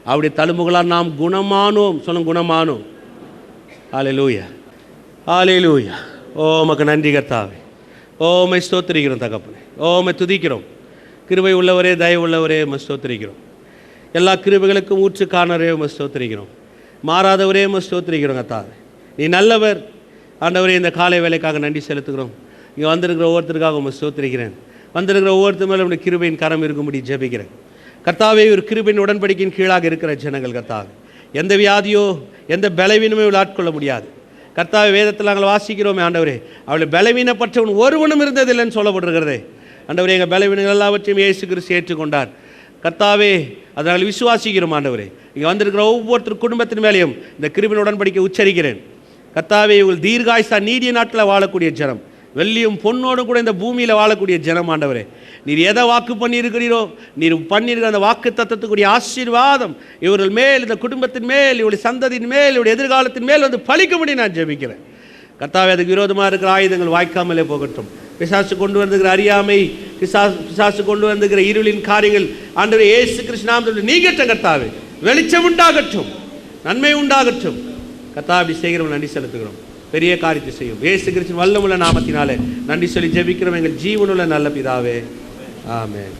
அவருடைய தழும்புகளால் நாம் குணமானோம். சொல்லுங்க, குணமானோம். ஹல்லேலூயா, ஹல்லேலூயா. ஓ உமக்கு நன்றி கர்த்தாவே. ஓ உம்மை ஸ்தோத்திரிக்கிறோம் தகப்பனே. ஓ உம்மை துதிக்கிறோம். கிருபை உள்ளவரே, தயவு உள்ளவரே, உம்மை ஸ்தோத்திரிக்கிறோம். எல்லா கிருபைகளுக்கும் ஊற்று காணவரே, உம்மை ஸ்தோத்திரிக்கிறோம். மாறாதவரே, உம்மை ஸ்தோத்திரிக்கிறோம் கர்த்தாவே. நீ நல்லவர் ஆண்டவரே. இந்த காலை வேலைக்காக நன்றி செலுத்துகிறோம். இங்கே வந்திருக்கிற ஒவ்வொருத்தருக்காக உம்மை ஸ்தோத்திரிக்கிறேன். வந்திருக்கிற ஒவ்வொருத்தர் மேலே உடைய கிருபையின் கரம் இருக்கும்படி ஜெபிக்கிறேன் கர்த்தாவே. ஒரு கிருபையின் உடன்படிக்கையின் கீழாக இருக்கிற ஜனங்கள் கர்த்தாவே, எந்த வியாதியோ எந்த பலவீனமே ஆட்கொள்ள முடியாது கர்த்தாவே. வேதத்தில் நாங்கள் வாசிக்கிறோமே ஆண்டவரே, அவளை பலவீனப்பட்டவன் ஒருவனும் இருந்ததில்லைன்னு சொல்லப்பட்டிருக்கிறதே ஆண்டவரே. எங்கள் பலவீனங்கள் எல்லாவற்றையும் இயேசு கிறிஸ்து ஏற்றுக்கொண்டார் கர்த்தாவே. அதை நாங்கள் விசுவாசிக்கிறோம் ஆண்டவரே. இங்கே வந்திருக்கிற ஒவ்வொருத்தர் குடும்பத்தின் மேலேயும் இந்த கிருபையின் உடன்படிக்கை உச்சரிக்கிறேன் கர்த்தாவே. இவர்கள் தீர்காயுசா நீடிய நாட்டில் வாழக்கூடிய ஜனம், வெள்ளியும் பொண்ணோடு கூட இந்த பூமியில் வாழக்கூடிய ஜனம் ஆண்டவரே. நீர் எதை வாக்கு பண்ணியிருக்கிறீரோ, நீர் பண்ணியிருக்கிற அந்த வாக்கு தத்தத்துக்குரிய ஆசீர்வாதம் இவர்கள் மேல், இந்த குடும்பத்தின் மேல், இவருடைய சந்ததியின் மேல், இவருடைய எதிர்காலத்தின் மேல் வந்து பலிக்கும்படி நான் ஜெபிக்கிறேன் கர்த்தாவே. அதுக்கு விரோதமாக இருக்கிற ஆயுதங்கள் வாய்க்காமலே போகட்டும். பிசாசு கொண்டு வந்திருக்கிற அறியாமை, பிசாசு கொண்டு வந்துகிற இருளின் காரியங்கள் ஆண்டவரே இயேசு கிறிஸ்து நாமத்தில் நீங்கட்டும் கர்த்தாவே. வெளிச்சம் உண்டாகட்டும், நன்மை உண்டாகட்டும் கர்த்தா. அப்படி செய்கிறவங்க நன்றி செலுத்துகிறோம். பெரிய காரியத்தை செய்யும் இயேசு கிறிஸ்து வல்லமுள்ள நாமத்தினாலே நன்றி சொல்லி ஜெபிக்கிறோம் எங்கள் ஜீவனுள்ள நல்ல பிதாவே, ஆமென்.